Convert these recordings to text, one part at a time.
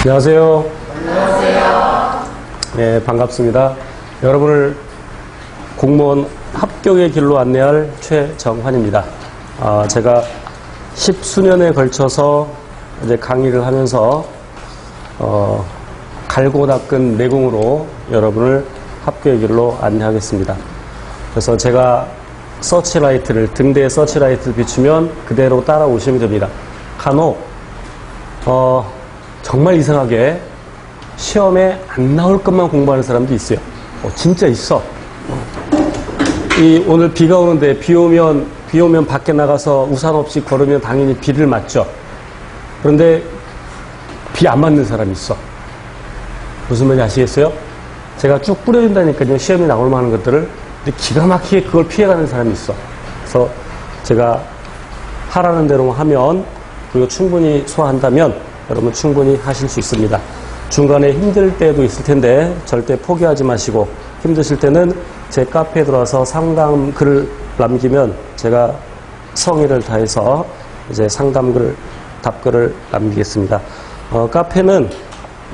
안녕하세요. 안녕하세요. 네, 반갑습니다. 여러분을 공무원 합격의 길로 안내할 최정환입니다. 제가 10수년에 걸쳐서 이제 강의를 하면서 갈고 닦은 내공으로 여러분을 합격의 길로 안내하겠습니다. 그래서 제가 서치라이트를, 등대에 서치라이트를 비추면 그대로 따라오시면 됩니다. 간혹 정말 이상하게 시험에 안 나올 것만 공부하는 사람도 있어요. 진짜 있어. 오늘 비가 오는데 비 오면 밖에 나가서 우산 없이 걸으면 당연히 비를 맞죠. 그런데 비 안 맞는 사람이 있어. 무슨 말인지 아시겠어요? 제가 쭉 뿌려준다니까요. 시험에 나올 만한 것들을. 근데 기가 막히게 그걸 피해가는 사람이 있어. 그래서 제가 하라는 대로 하면, 그리고 충분히 소화한다면 여러분 충분히 하실 수 있습니다. 중간에 힘들 때도 있을 텐데 절대 포기하지 마시고, 힘드실 때는 제 카페에 들어와서 상담 글을 남기면 제가 성의를 다해서 이제 상담글, 답글을 남기겠습니다. 카페는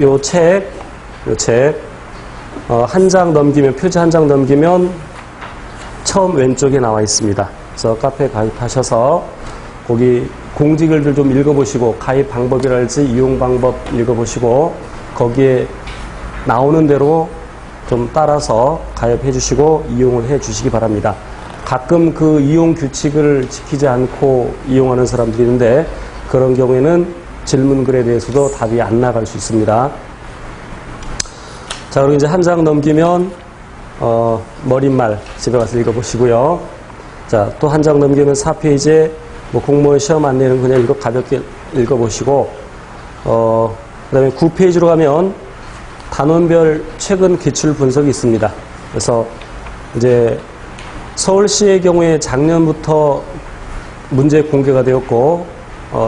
요 책 한 장 넘기면, 표지 한 장 넘기면 처음 왼쪽에 나와 있습니다. 그래서 카페에 가입하셔서 거기 공지글들 좀 읽어보시고, 가입 방법이랄지 이용 방법 읽어보시고, 거기에 나오는 대로 좀 따라서 가입해 주시고 이용을 해 주시기 바랍니다. 가끔 그 이용 규칙을 지키지 않고 이용하는 사람들이 있는데, 그런 경우에는 질문글에 대해서도 답이 안 나갈 수 있습니다. 자, 그리고 이제 한 장 넘기면 머릿말 집에 가서 읽어보시고요. 자, 또 한 장 넘기면 4페이지에 공무원 시험 안내는 그냥 이거 가볍게 읽어보시고, 그 다음에 9페이지로 가면 단원별 최근 기출 분석이 있습니다. 그래서 이제 서울시의 경우에 작년부터 문제 공개가 되었고,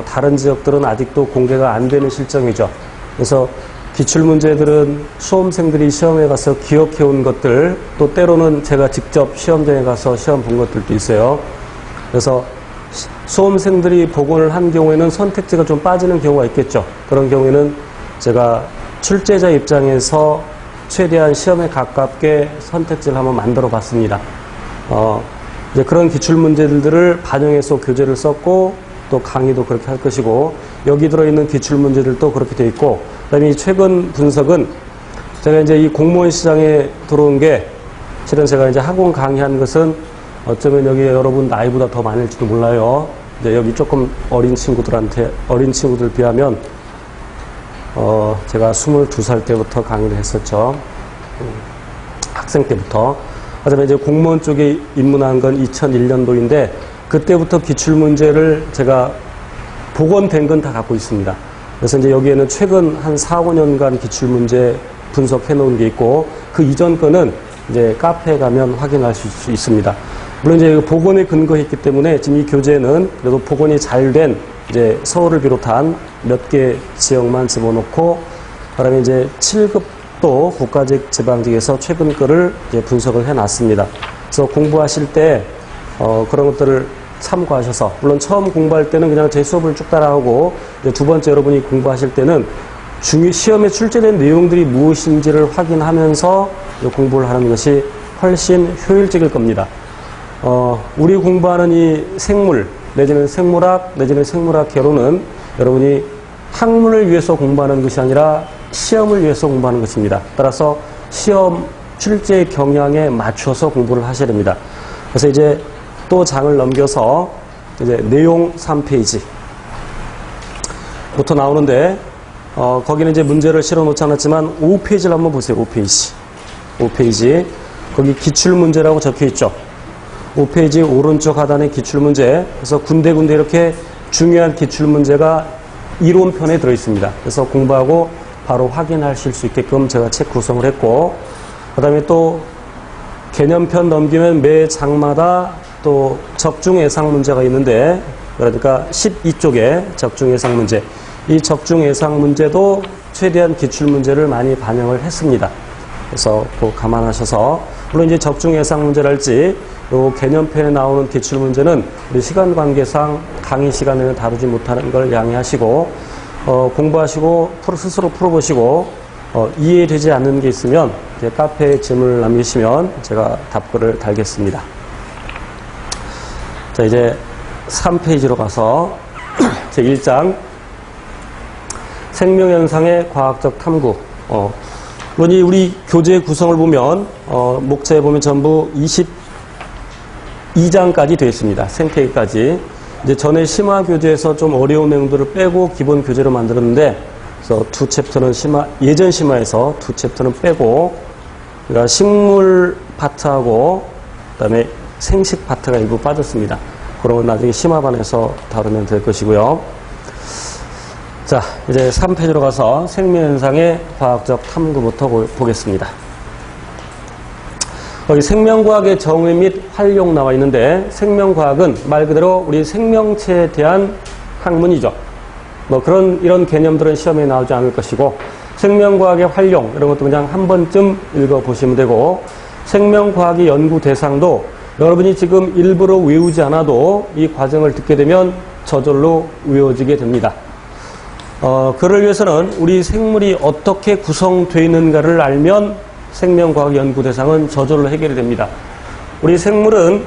다른 지역들은 아직도 공개가 안 되는 실정이죠. 그래서 기출 문제들은 수험생들이 시험에 가서 기억해온 것들, 또 때로는 제가 직접 시험장에 가서 시험 본 것들도 있어요. 그래서 수험생들이 복원을 한 경우에는 선택지가 좀 빠지는 경우가 있겠죠. 그런 경우에는 제가 출제자 입장에서 최대한 시험에 가깝게 선택지를 한번 만들어 봤습니다. 이제 그런 기출 문제들을 반영해서 교재를 썼고, 또 강의도 그렇게 할 것이고, 여기 들어있는 기출 문제들도 그렇게 돼 있고, 그 다음에 이 최근 분석은 제가 이제 이 공무원 시장에 들어온 게, 실은 제가 이제 학원 강의한 것은 어쩌면 여기 여러분 나이보다 더 많을지도 몰라요. 이제 여기 조금 어린 친구들 비하면, 제가 22살 때부터 강의를 했었죠. 학생 때부터. 그 다음에 이제 공무원 쪽에 입문한 건 2001년도인데, 그때부터 기출문제를 제가 복원된 건 다 갖고 있습니다. 그래서 이제 여기에는 최근 한 4, 5년간 기출문제 분석해 놓은 게 있고, 그 이전 거는 이제 카페에 가면 확인하실 수 있습니다. 물론 이제 복원에 근거했기 때문에 지금 이 교재는 그래도 복원이 잘 된 이제 서울을 비롯한 몇 개 지역만 집어넣고, 그다음에 이제 7급도 국가직 지방직에서 최근 거를 이제 분석을 해 놨습니다. 그래서 공부하실 때 그런 것들을 참고하셔서, 물론 처음 공부할 때는 그냥 제 수업을 쭉 따라하고, 이제 두 번째 여러분이 공부하실 때는 시험에 출제된 내용들이 무엇인지를 확인하면서 공부를 하는 것이 훨씬 효율적일 겁니다. 우리 공부하는 이 생물, 내지는 생물학, 내지는 생물학 개론은 여러분이 학문을 위해서 공부하는 것이 아니라 시험을 위해서 공부하는 것입니다. 따라서 시험 출제 경향에 맞춰서 공부를 하셔야 됩니다. 그래서 이제 또 장을 넘겨서 이제 내용 3페이지부터 나오는데, 거기는 이제 문제를 실어 놓지 않았지만 5페이지를 한번 보세요. 5페이지. 거기 기출문제라고 적혀 있죠. 5페이지 오른쪽 하단에 기출문제. 그래서 군데군데 이렇게 중요한 기출문제가 이론편에 들어 있습니다. 그래서 공부하고 바로 확인하실 수 있게끔 제가 책 구성을 했고, 그 다음에 또 개념편 넘기면 매 장마다 또 적중 예상 문제가 있는데, 그러니까 12쪽에 적중 예상 문제. 이 적중 예상 문제도 최대한 기출 문제를 많이 반영을 했습니다. 그래서 또 감안하셔서, 물론 이제 적중 예상 문제랄지 요 개념편에 나오는 기출 문제는 우리 시간 관계상 강의 시간에는 다루지 못하는 걸 양해하시고, 공부하시고 스스로 풀어보시고 이해되지 않는 게 있으면 이제 카페에 질문을 남기시면 제가 답글을 달겠습니다. 자, 이제 3페이지로 가서 제 1장 생명현상의 과학적 탐구. 물론 우리 교재 구성을 보면 목차에 보면 전부 22장까지 되어 있습니다. 생태계까지. 이제 전에 심화 교재에서 좀 어려운 내용들을 빼고 기본 교재로 만들었는데, 그래서 두 챕터는 예전 심화에서 두 챕터는 빼고, 그러니까 식물 파트하고 그다음에 생식 파트가 일부 빠졌습니다. 그러면 나중에 심화반에서 다루면 될 것이고요. 자, 이제 3페이지로 가서 생명현상의 과학적 탐구부터 보겠습니다. 여기 생명과학의 정의 및 활용 나와 있는데, 생명과학은 말 그대로 우리 생명체에 대한 학문이죠. 이런 개념들은 시험에 나오지 않을 것이고, 생명과학의 활용, 이런 것도 그냥 한 번쯤 읽어보시면 되고, 생명과학의 연구 대상도 여러분이 지금 일부러 외우지 않아도 이 과정을 듣게 되면 저절로 외워지게 됩니다. 그를 위해서는 우리 생물이 어떻게 구성되어 있는가를 알면 생명과학 연구 대상은 저절로 해결이 됩니다. 우리 생물은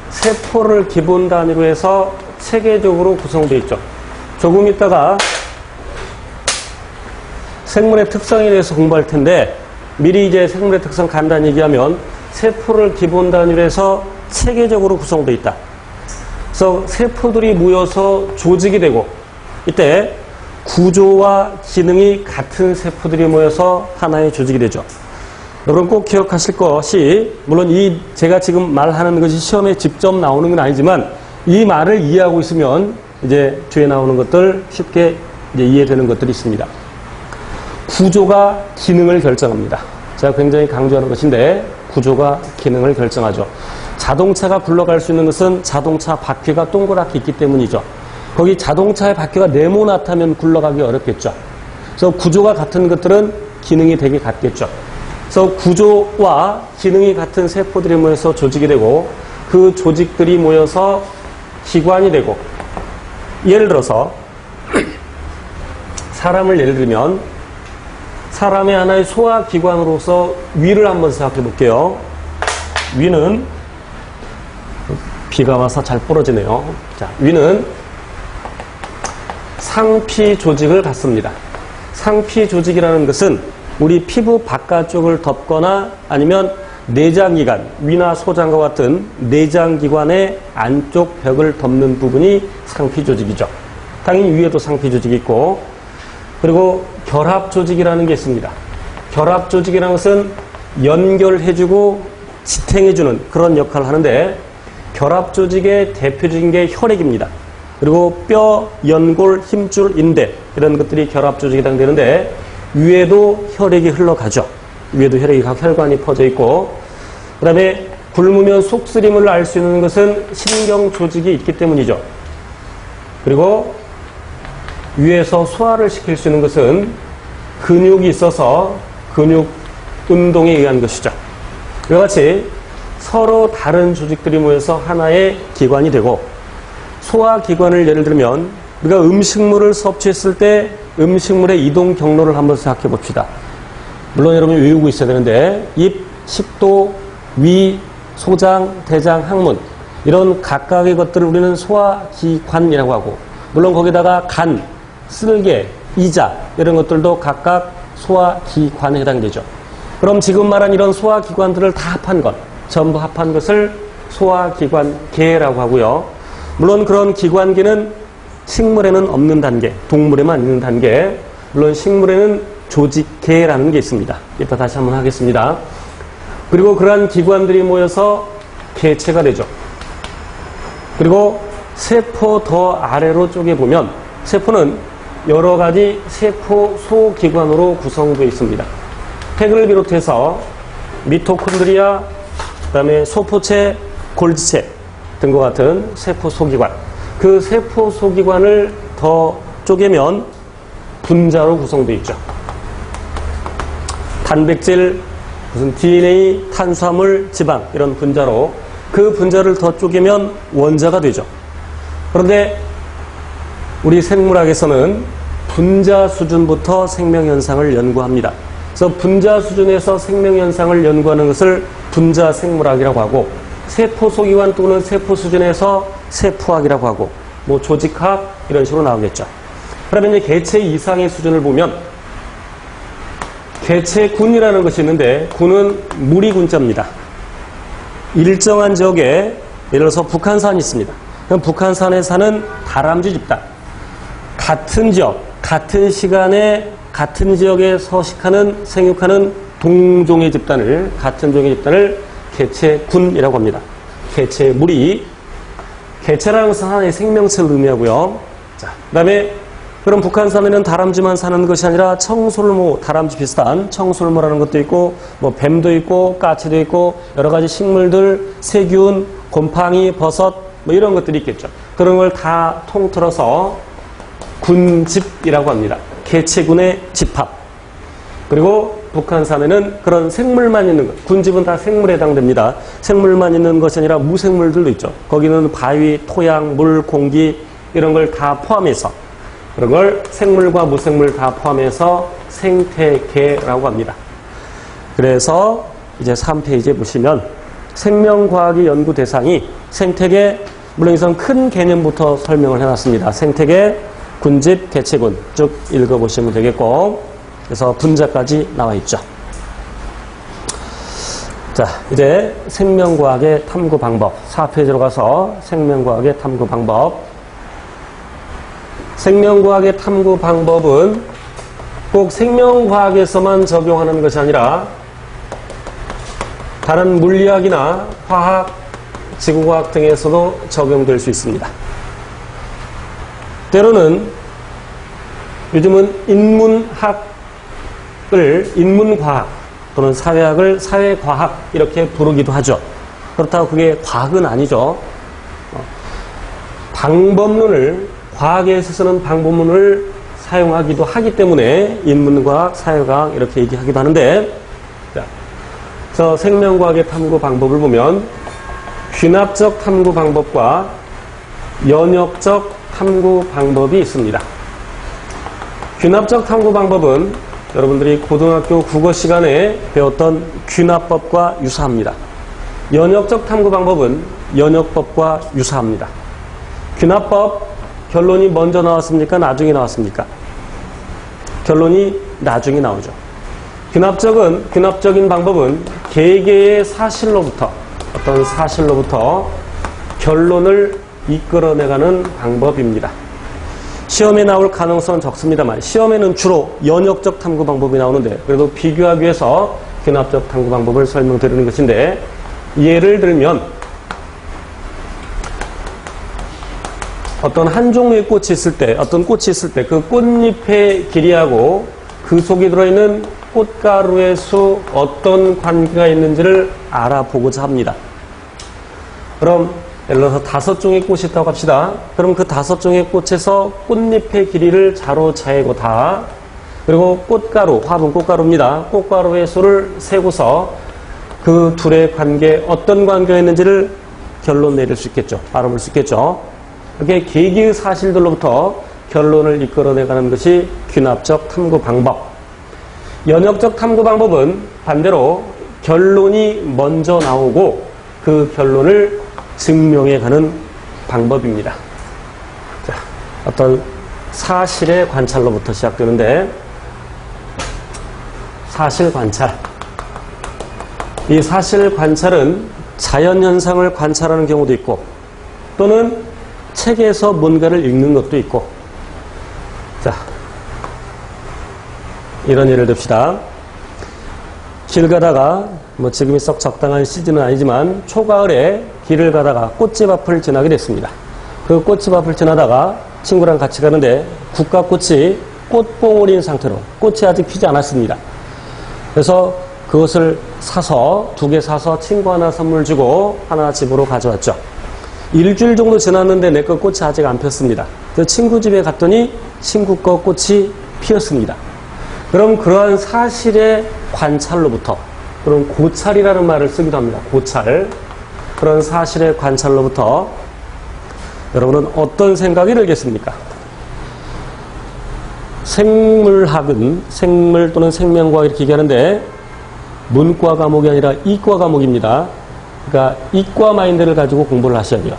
세포를 기본 단위로 해서 체계적으로 구성되어 있죠. 조금 있다가 생물의 특성에 대해서 공부할 텐데, 미리 이제 생물의 특성 간단히 얘기하면 세포를 기본 단위로 해서 체계적으로 구성되어 있다. 그래서 세포들이 모여서 조직이 되고, 이때 구조와 기능이 같은 세포들이 모여서 하나의 조직이 되죠. 여러분 꼭 기억하실 것이, 물론 제가 지금 말하는 것이 시험에 직접 나오는 건 아니지만, 이 말을 이해하고 있으면 이제 뒤에 나오는 것들 쉽게 이제 이해되는 것들이 있습니다. 구조가 기능을 결정합니다. 제가 굉장히 강조하는 것인데, 구조가 기능을 결정하죠. 자동차가 굴러갈 수 있는 것은 자동차 바퀴가 동그랗게 있기 때문이죠. 거기 자동차의 바퀴가 네모나타면 굴러가기 어렵겠죠. 그래서 구조가 같은 것들은 기능이 되게 같겠죠. 그래서 구조와 기능이 같은 세포들이 모여서 조직이 되고, 그 조직들이 모여서 기관이 되고, 예를 들어서 사람을 예를 들면 사람의 하나의 소화기관으로서 위를 한번 생각해 볼게요. 위는 비가 와서 잘 부러지네요. 자, 위는 상피 조직을 갖습니다. 상피 조직이라는 것은 우리 피부 바깥쪽을 덮거나 아니면 내장기관, 위나 소장과 같은 내장기관의 안쪽 벽을 덮는 부분이 상피 조직이죠. 당연히 위에도 상피 조직이 있고, 그리고 결합 조직이라는 게 있습니다. 결합 조직이라는 것은 연결해주고 지탱해주는 그런 역할을 하는데, 결합 조직의 대표적인 게 혈액입니다. 그리고 뼈, 연골, 힘줄, 인대, 이런 것들이 결합 조직이 해당되는데, 위에도 혈액이 흘러가죠. 위에도 혈관이 퍼져 있고, 그 다음에 굶으면 속쓰림을 알 수 있는 것은 신경 조직이 있기 때문이죠. 그리고 위에서 소화를 시킬 수 있는 것은 근육이 있어서 근육 운동에 의한 것이죠. 이와 같이 서로 다른 조직들이 모여서 하나의 기관이 되고, 소화기관을 예를 들면 우리가 음식물을 섭취했을 때 음식물의 이동 경로를 한번 생각해 봅시다. 물론 여러분이 외우고 있어야 되는데, 입, 식도, 위, 소장, 대장, 항문, 이런 각각의 것들을 우리는 소화기관이라고 하고, 물론 거기다가 간, 쓸개, 이자, 이런 것들도 각각 소화기관에 해당되죠. 그럼 지금 말한 이런 소화기관들을 다 합한 것, 전부 합한 것을 소화기관계라고 하고요. 물론 그런 기관계는 식물에는 없는 단계, 동물에만 있는 단계, 물론 식물에는 조직계라는 게 있습니다. 이따 다시 한번 하겠습니다. 그리고 그러한 기관들이 모여서 개체가 되죠. 그리고 세포 더 아래로 쪼개보면 세포는 여러 가지 세포 소기관으로 구성되어 있습니다. 폐를 비롯해서 미토콘드리아, 그 다음에 소포체, 골지체 등과 같은 세포 소기관, 그 세포 소기관을 더 쪼개면 분자로 구성되어 있죠. 단백질, 무슨 DNA, 탄수화물, 지방, 이런 분자로, 그 분자를 더 쪼개면 원자가 되죠. 그런데 우리 생물학에서는 분자 수준부터 생명현상을 연구합니다. 그래서 분자 수준에서 생명현상을 연구하는 것을 분자생물학이라고 하고, 세포소기관 또는 세포 수준에서 세포학이라고 하고, 뭐 조직학 이런 식으로 나오겠죠. 그러면 이제 개체 이상의 수준을 보면 개체군이라는 것이 있는데, 군은 무리군자입니다. 일정한 지역에 예를 들어서 북한산이 있습니다. 그럼 북한산에 사는 다람쥐 집단, 같은 지역, 같은 시간에 같은 지역에 서식하는 생육하는 동종의 집단을, 같은 종의 집단을 개체군이라고 합니다. 개체무리. 개체라는 것은 하나의 생명체를 의미하고요. 자, 그다음에 그럼 북한산에는 다람쥐만 사는 것이 아니라 청설모, 다람쥐 비슷한 청설모라는 것도 있고, 뭐 뱀도 있고, 까치도 있고, 여러 가지 식물들, 세균, 곰팡이, 버섯, 뭐 이런 것들이 있겠죠. 그런 걸 다 통틀어서 군집이라고 합니다. 개체군의 집합. 그리고 북한산에는 그런 생물만 있는 것, 군집은 다 생물에 해당됩니다. 생물만 있는 것이 아니라 무생물들도 있죠. 거기는 바위, 토양, 물, 공기 이런 걸 다 포함해서, 그런 걸 생물과 무생물 다 포함해서 생태계라고 합니다. 그래서 이제 3페이지에 보시면 생명과학의 연구 대상이 생태계, 물론 이선 큰 개념부터 설명을 해놨습니다. 생태계, 군집, 개체군 쭉 읽어보시면 되겠고, 그래서 분자까지 나와 있죠. 자, 이제 생명과학의 탐구 방법 4페이지로 가서 생명과학의 탐구 방법. 생명과학의 탐구 방법은 꼭 생명과학에서만 적용하는 것이 아니라 다른 물리학이나 화학, 지구과학 등에서도 적용될 수 있습니다. 때로는 요즘은 인문과학 또는 사회학을 사회과학 이렇게 부르기도 하죠. 그렇다고 그게 과학은 아니죠. 방법론을, 과학에서 쓰는 방법론을 사용하기도 하기 때문에 인문과학, 사회과학 이렇게 얘기하기도 하는데, 그래서 생명과학의 탐구 방법을 보면 귀납적 탐구 방법과 연역적 탐구 방법이 있습니다. 귀납적 탐구 방법은 여러분들이 고등학교 국어 시간에 배웠던 귀납법과 유사합니다. 연역적 탐구 방법은 연역법과 유사합니다. 귀납법 결론이 먼저 나왔습니까? 나중에 나왔습니까? 결론이 나중에 나오죠. 귀납적인 방법은 개개의 사실로부터, 어떤 사실로부터 결론을 이끌어내가는 방법입니다. 시험에 나올 가능성은 적습니다만 시험에는 주로 연역적 탐구 방법이 나오는데, 그래도 비교하기 위해서 귀납적 탐구 방법을 설명드리는 것인데, 예를 들면 어떤 한 종류의 꽃이 있을 때, 어떤 꽃이 있을 때 그 꽃잎의 길이하고 그 속에 들어있는 꽃가루의 수 어떤 관계가 있는지를 알아보고자 합니다. 그럼 예를 들어서 5종의 꽃이 있다고 합시다. 그럼 그 5종의 꽃에서 꽃잎의 길이를 자로 재고 다, 그리고 꽃가루, 화분 꽃가루입니다. 꽃가루의 수를 세고서 그 둘의 관계, 어떤 관계가 있는지를 결론 내릴 수 있겠죠. 알아볼 수 있겠죠. 이렇게 개개의 사실들로부터 결론을 이끌어내가는 것이 귀납적 탐구 방법. 연역적 탐구 방법은 반대로 결론이 먼저 나오고 그 결론을 증명해가는 방법입니다. 자, 어떤 사실의 관찰로부터 시작되는데, 사실 관찰. 이 사실 관찰은 자연현상을 관찰하는 경우도 있고, 또는 책에서 뭔가를 읽는 것도 있고. 자, 이런 예를 듭시다. 길 가다가, 뭐 지금이 썩 적당한 시즌은 아니지만 초가을에 길을 가다가 꽃집 앞을 지나게 됐습니다. 그 꽃집 앞을 지나다가 친구랑 같이 가는데 국화꽃이 꽃봉오리인 상태로, 꽃이 아직 피지 않았습니다. 그래서 그것을 사서, 2개 사서 친구 하나 선물 주고 하나 집으로 가져왔죠. 일주일 정도 지났는데 내 거 꽃이 아직 안 폈습니다. 그 친구 집에 갔더니 친구 거 꽃이 피었습니다. 그럼 그러한 사실의 관찰로부터, 그런 고찰이라는 말을 쓰기도 합니다. 고찰. 그런 사실의 관찰로부터 여러분은 어떤 생각이 들겠습니까? 생물학은 생물 또는 생명과학 이렇게 얘기하는데 문과 과목이 아니라 이과 과목입니다. 그러니까 이과 마인드를 가지고 공부를 하셔야 돼요.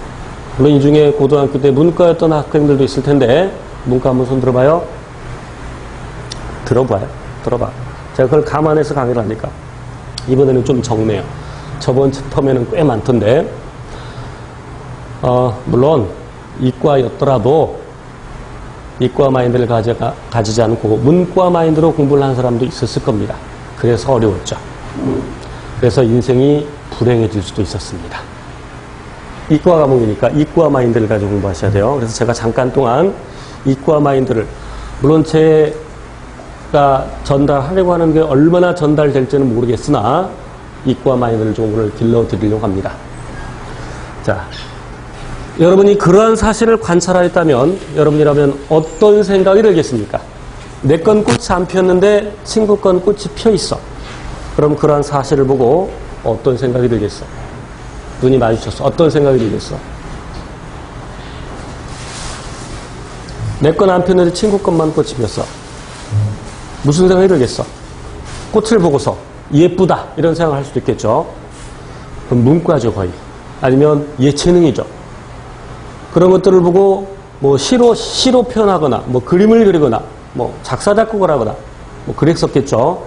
물론 이 중에 고등학교 때 문과였던 학생들도 있을 텐데 문과 한번 손 들어봐요. 들어봐. 제가 그걸 감안해서 강의를 하니까 이번에는 좀 적네요. 저번 텀에는 꽤 많던데 물론 이과였더라도 이과 마인드를 가지지 않고 문과 마인드로 공부를 하는 사람도 있었을 겁니다. 그래서 어려웠죠. 그래서 인생이 불행해질 수도 있었습니다. 이과 과목이니까 이과 마인드를 가지고 공부하셔야 돼요. 그래서 제가 잠깐 동안 이과 마인드를 물론 제가 전달하려고 하는 게 얼마나 전달될지는 모르겠으나 이과 마인드를 좀 오늘 길러드리려고 합니다. 자, 여러분이 그러한 사실을 관찰하였다면 여러분이라면 어떤 생각이 들겠습니까? 내 건 꽃이 안 피었는데 친구 건 꽃이 피어 있어. 그럼 그러한 사실을 보고 어떤 생각이 들겠어? 눈이 마주쳤어. 어떤 생각이 들겠어? 내 건 안 피었는데 친구 것만 꽃이 피었어. 무슨 생각이 들겠어? 꽃을 보고서 예쁘다 이런 생각을 할 수도 있겠죠. 그럼 문과죠 거의. 아니면 예체능이죠. 그런 것들을 보고 뭐 시로 표현하거나 뭐 그림을 그리거나 뭐 작사 작곡을 하거나 뭐 그랬었겠죠.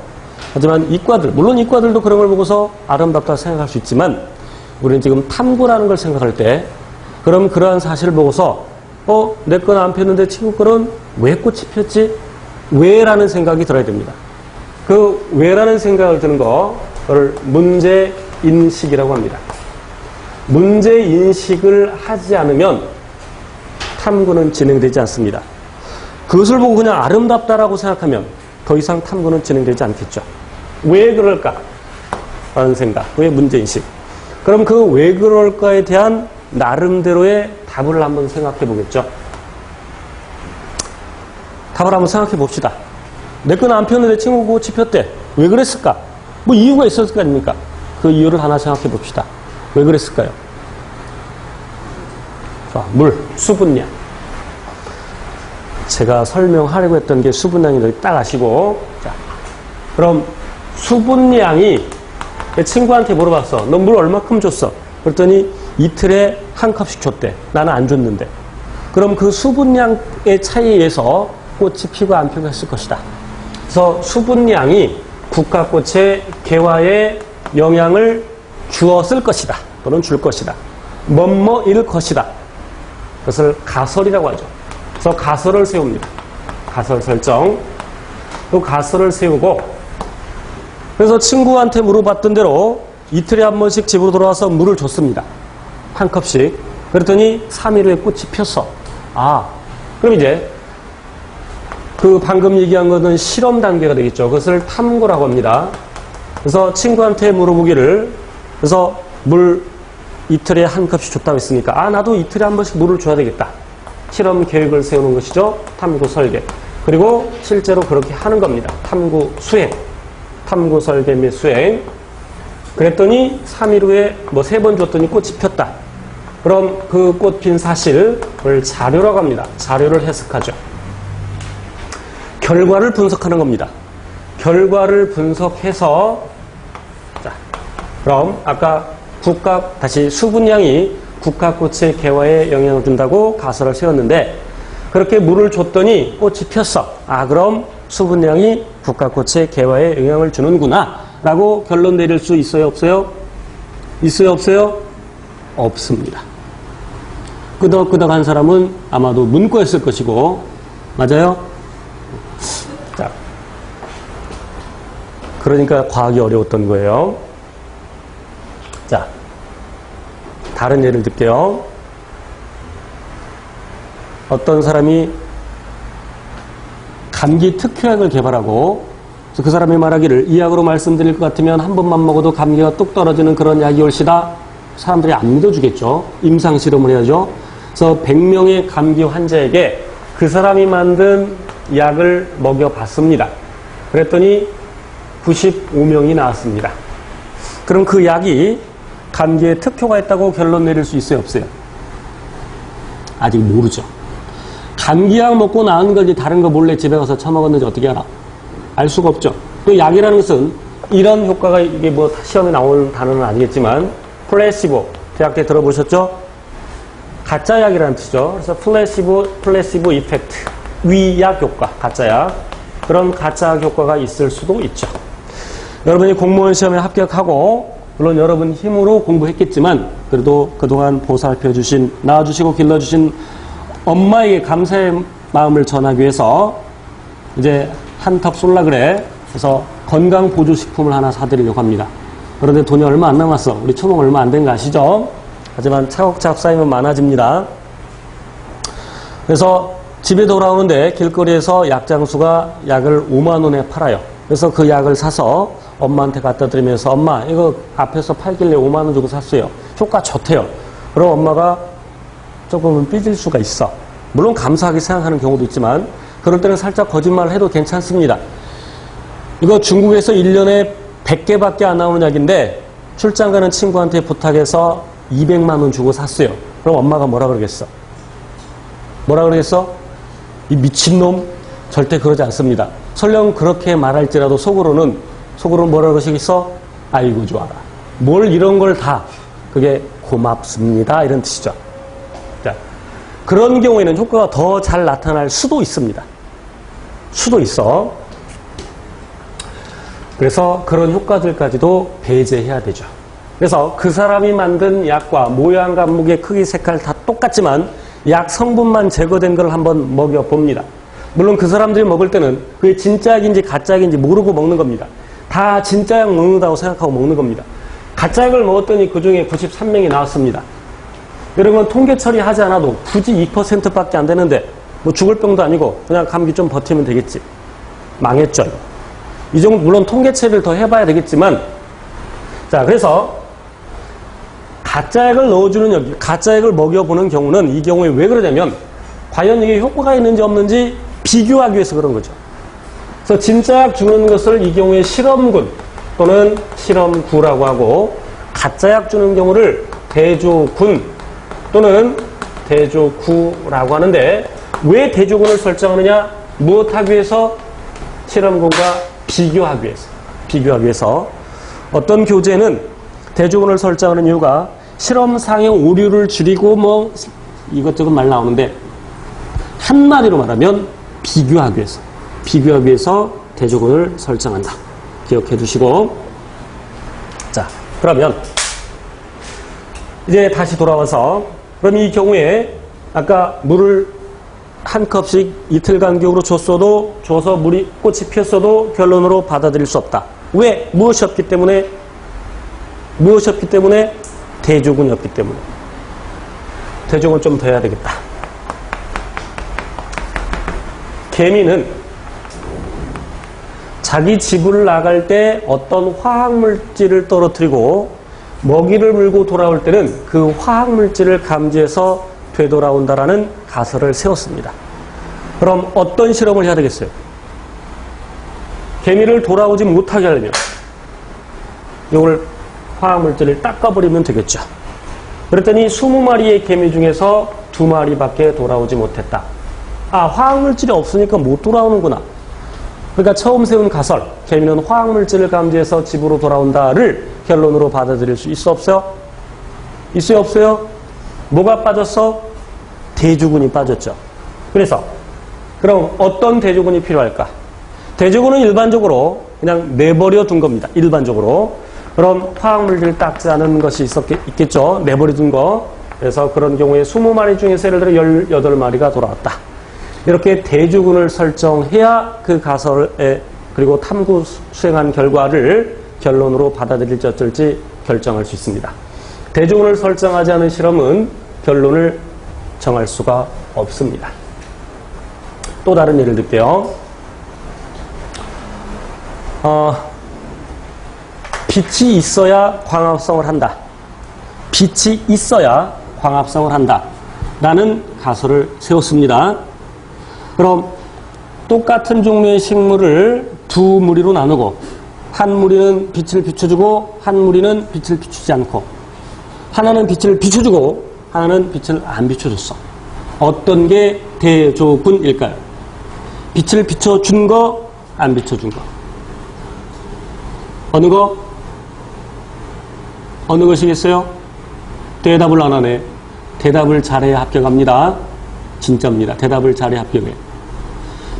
하지만 이과들 물론 이과들도 그런 걸 보고서 아름답다 생각할 수 있지만 우리는 지금 탐구라는 걸 생각할 때 그럼 그러한 사실을 보고서 내 건 안 폈는데 친구 거는 왜 꽃이 폈지? 왜라는 생각이 들어야 됩니다. 그 왜라는 생각을 드는 거를 문제인식이라고 합니다. 문제인식을 하지 않으면 탐구는 진행되지 않습니다. 그것을 보고 그냥 아름답다라고 생각하면 더 이상 탐구는 진행되지 않겠죠. 왜 그럴까? 라는 생각, 왜 문제인식. 그럼 그 왜 그럴까에 대한 나름대로의 답을 한번 생각해 보겠죠. 답을 한번 생각해 봅시다. 내 건 안 폈는데 친구 꽃이 폈대. 왜 그랬을까? 뭐 이유가 있었을 거 아닙니까? 그 이유를 하나 생각해 봅시다. 왜 그랬을까요? 자, 물, 수분량. 제가 설명하려고 했던 게 수분량인데 딱 아시고. 자, 그럼 수분량이 친구한테 물어봤어. 너 물 얼마큼 줬어? 그랬더니 이틀에 한 컵씩 줬대. 나는 안 줬는데. 그럼 그 수분량의 차이에 의해서 꽃이 피고 안 피고 했을 것이다. 그래서 수분량이 국화꽃의 개화에 영향을 주었을 것이다. 또는 줄 것이다. 뭐뭐일 것이다. 그것을 가설이라고 하죠. 그래서 가설을 세웁니다. 가설 설정. 그 가설을 세우고 그래서 친구한테 물어봤던 대로 이틀에 한 번씩 집으로 돌아와서 물을 줬습니다. 한 컵씩. 그랬더니 3일 후에 꽃이 폈어. 그럼 이제 그 방금 얘기한 것은 실험 단계가 되겠죠. 그것을 탐구라고 합니다. 그래서 친구한테 물어보기를 그래서 물 이틀에 한 컵씩 줬다고 했으니까 나도 이틀에 한 번씩 물을 줘야 되겠다. 실험 계획을 세우는 것이죠. 탐구 설계. 그리고 실제로 그렇게 하는 겁니다. 탐구 수행. 탐구 설계 및 수행. 그랬더니 3일 후에 뭐 3번 줬더니 꽃이 폈다. 그럼 그 꽃 핀 사실을 자료라고 합니다. 자료를 해석하죠. 결과를 분석하는 겁니다. 결과를 분석해서 자, 그럼 아까 다시 수분량이 국화꽃의 개화에 영향을 준다고 가설을 세웠는데 그렇게 물을 줬더니 꽃이 폈어. 그럼 수분량이 국화꽃의 개화에 영향을 주는구나 라고 결론 내릴 수 있어요? 없어요? 있어요? 없어요? 없습니다. 끄덕끄덕한 사람은 아마도 문과였을 것이고 맞아요? 자, 그러니까 과학이 어려웠던 거예요. 자, 다른 예를 들게요. 어떤 사람이 감기 특효약을 개발하고 그 사람이 말하기를 이 약으로 말씀드릴 것 같으면 한 번만 먹어도 감기가 뚝 떨어지는 그런 약이 올시다. 사람들이 안 믿어주겠죠. 임상실험을 해야죠. 그래서 100명의 감기 환자에게 그 사람이 만든 약을 먹여봤습니다. 그랬더니 95명이 나왔습니다. 그럼 그 약이 감기에 특효가 있다고 결론 내릴 수 있어요? 없어요? 아직 모르죠. 감기약 먹고 나은 건지 다른 거 몰래 집에 가서 처먹었는지 어떻게 알아? 알 수가 없죠. 또 약이라는 것은 이런 효과가 이게 뭐 시험에 나오는 단어는 아니겠지만 플래시보 대학 때 들어보셨죠? 가짜 약이라는 뜻이죠. 그래서 플래시보 이펙트 위약 효과 가짜약 그런 가짜약 효과가 있을 수도 있죠. 여러분이 공무원 시험에 합격하고 물론 여러분 힘으로 공부했겠지만 그래도 그동안 보살펴주신 낳아주시고 길러주신 엄마에게 감사의 마음을 전하기 위해서 이제 한턱 쏠라 그래. 그래서 건강보조식품을 하나 사드리려고 합니다. 그런데 돈이 얼마 안 남았어. 우리 초봉 얼마 안 된 거 아시죠? 하지만 차곡차곡 쌓이면 많아집니다. 그래서 집에 돌아오는데 길거리에서 약장수가 약을 5만 원에 팔아요. 그래서 그 약을 사서 엄마한테 갖다 드리면서 엄마 이거 앞에서 팔길래 5만 원 주고 샀어요. 효과 좋대요. 그럼 엄마가 조금은 삐질 수가 있어. 물론 감사하게 생각하는 경우도 있지만 그럴 때는 살짝 거짓말을 해도 괜찮습니다. 이거 중국에서 1년에 100개밖에 안 나오는 약인데 출장 가는 친구한테 부탁해서 200만 원 주고 샀어요. 그럼 엄마가 뭐라 그러겠어? 뭐라 그러겠어? 이 미친놈? 절대 그러지 않습니다. 설령 그렇게 말할지라도 속으로는 뭐라 그러시겠어? 아이고 좋아라. 뭘 이런 걸 다 그게 고맙습니다. 이런 뜻이죠. 자, 그런 경우에는 효과가 더 잘 나타날 수도 있습니다. 수도 있어. 그래서 그런 효과들까지도 배제해야 되죠. 그래서 그 사람이 만든 약과 모양과 무게, 크기, 색깔 다 똑같지만 약 성분만 제거된 걸 한번 먹여봅니다. 물론 그 사람들이 먹을 때는 그게 진짜 약인지 가짜 약인지 모르고 먹는 겁니다. 다 진짜 약 먹는다고 생각하고 먹는 겁니다. 가짜 약을 먹었더니 그 중에 93명이 나왔습니다. 여러분 통계 처리하지 않아도 굳이 2%밖에 안 되는데 뭐 죽을 병도 아니고 그냥 감기 좀 버티면 되겠지. 망했죠. 이 정도 물론 통계 처리를 더 해봐야 되겠지만 자 그래서 가짜약을 넣어주는 가짜약을 먹여보는 경우는 이 경우에 왜 그러냐면 과연 이게 효과가 있는지 없는지 비교하기 위해서 그런 거죠. 그래서 진짜 약 주는 것을 이 경우에 실험군 또는 실험구라고 하고 가짜약 주는 경우를 대조군 또는 대조구라고 하는데 왜 대조군을 설정하느냐? 무엇하기 위해서? 실험군과 비교하기 위해서 어떤 교재는 대조군을 설정하는 이유가 실험상의 오류를 줄이고 뭐 이것저것 말 나오는데 한마디로 말하면 비교하기 위해서 대조군을 설정한다. 기억해 두시고 자 그러면 이제 다시 돌아와서 그럼 이 경우에 아까 물을 한 컵씩 이틀 간격으로 줘서 물이 꽃이 피었어도 결론으로 받아들일 수 없다. 왜? 무엇이었기 때문에? 대조군이었기 때문에. 대조군 좀 더 해야 되겠다. 개미는 자기 집을 나갈 때 어떤 화학물질을 떨어뜨리고 먹이를 물고 돌아올 때는 그 화학물질을 감지해서 되돌아온다라는 가설을 세웠습니다. 그럼 어떤 실험을 해야 되겠어요? 개미를 돌아오지 못하게 하려면 이걸 화학물질을 닦아버리면 되겠죠. 그랬더니 20마리의 개미 중에서 2마리밖에 돌아오지 못했다. 아, 화학물질이 없으니까 못 돌아오는구나. 그러니까 처음 세운 가설, 개미는 화학물질을 감지해서 집으로 돌아온다를 결론으로 받아들일 수 있어 없어요? 있어요 없어요? 뭐가 빠졌어? 대조군이 빠졌죠. 그래서 그럼 어떤 대조군이 필요할까? 대조군은 일반적으로 그냥 내버려 둔 겁니다. 일반적으로. 그럼 화학물질 닦지 않은 것이 있겠죠. 내버려 둔 거. 그래서 그런 경우에 20마리 중에서 예를 들어 18마리가 돌아왔다. 이렇게 대조군을 설정해야 그 가설에 그리고 탐구 수행한 결과를 결론으로 받아들일지 어쩔지 결정할 수 있습니다. 대조군을 설정하지 않은 실험은 결론을 정할 수가 없습니다. 또 다른 예를 들게요. 빛이 있어야 광합성을 한다. 빛이 있어야 광합성을 한다. 라는 가설을 세웠습니다. 그럼 똑같은 종류의 식물을 두 무리로 나누고 한 무리는 빛을 비춰주고 한 무리는 빛을 비추지 않고 하나는 빛을 비춰주고 하나는 빛을 안 비춰줬어. 어떤 게 대조군일까요? 빛을 비춰준 거, 안 비춰준 거. 어느 거? 어느 것이겠어요? 대답을 안 하네. 대답을 잘해야 합격합니다. 진짜입니다. 대답을 잘해야 합격해요.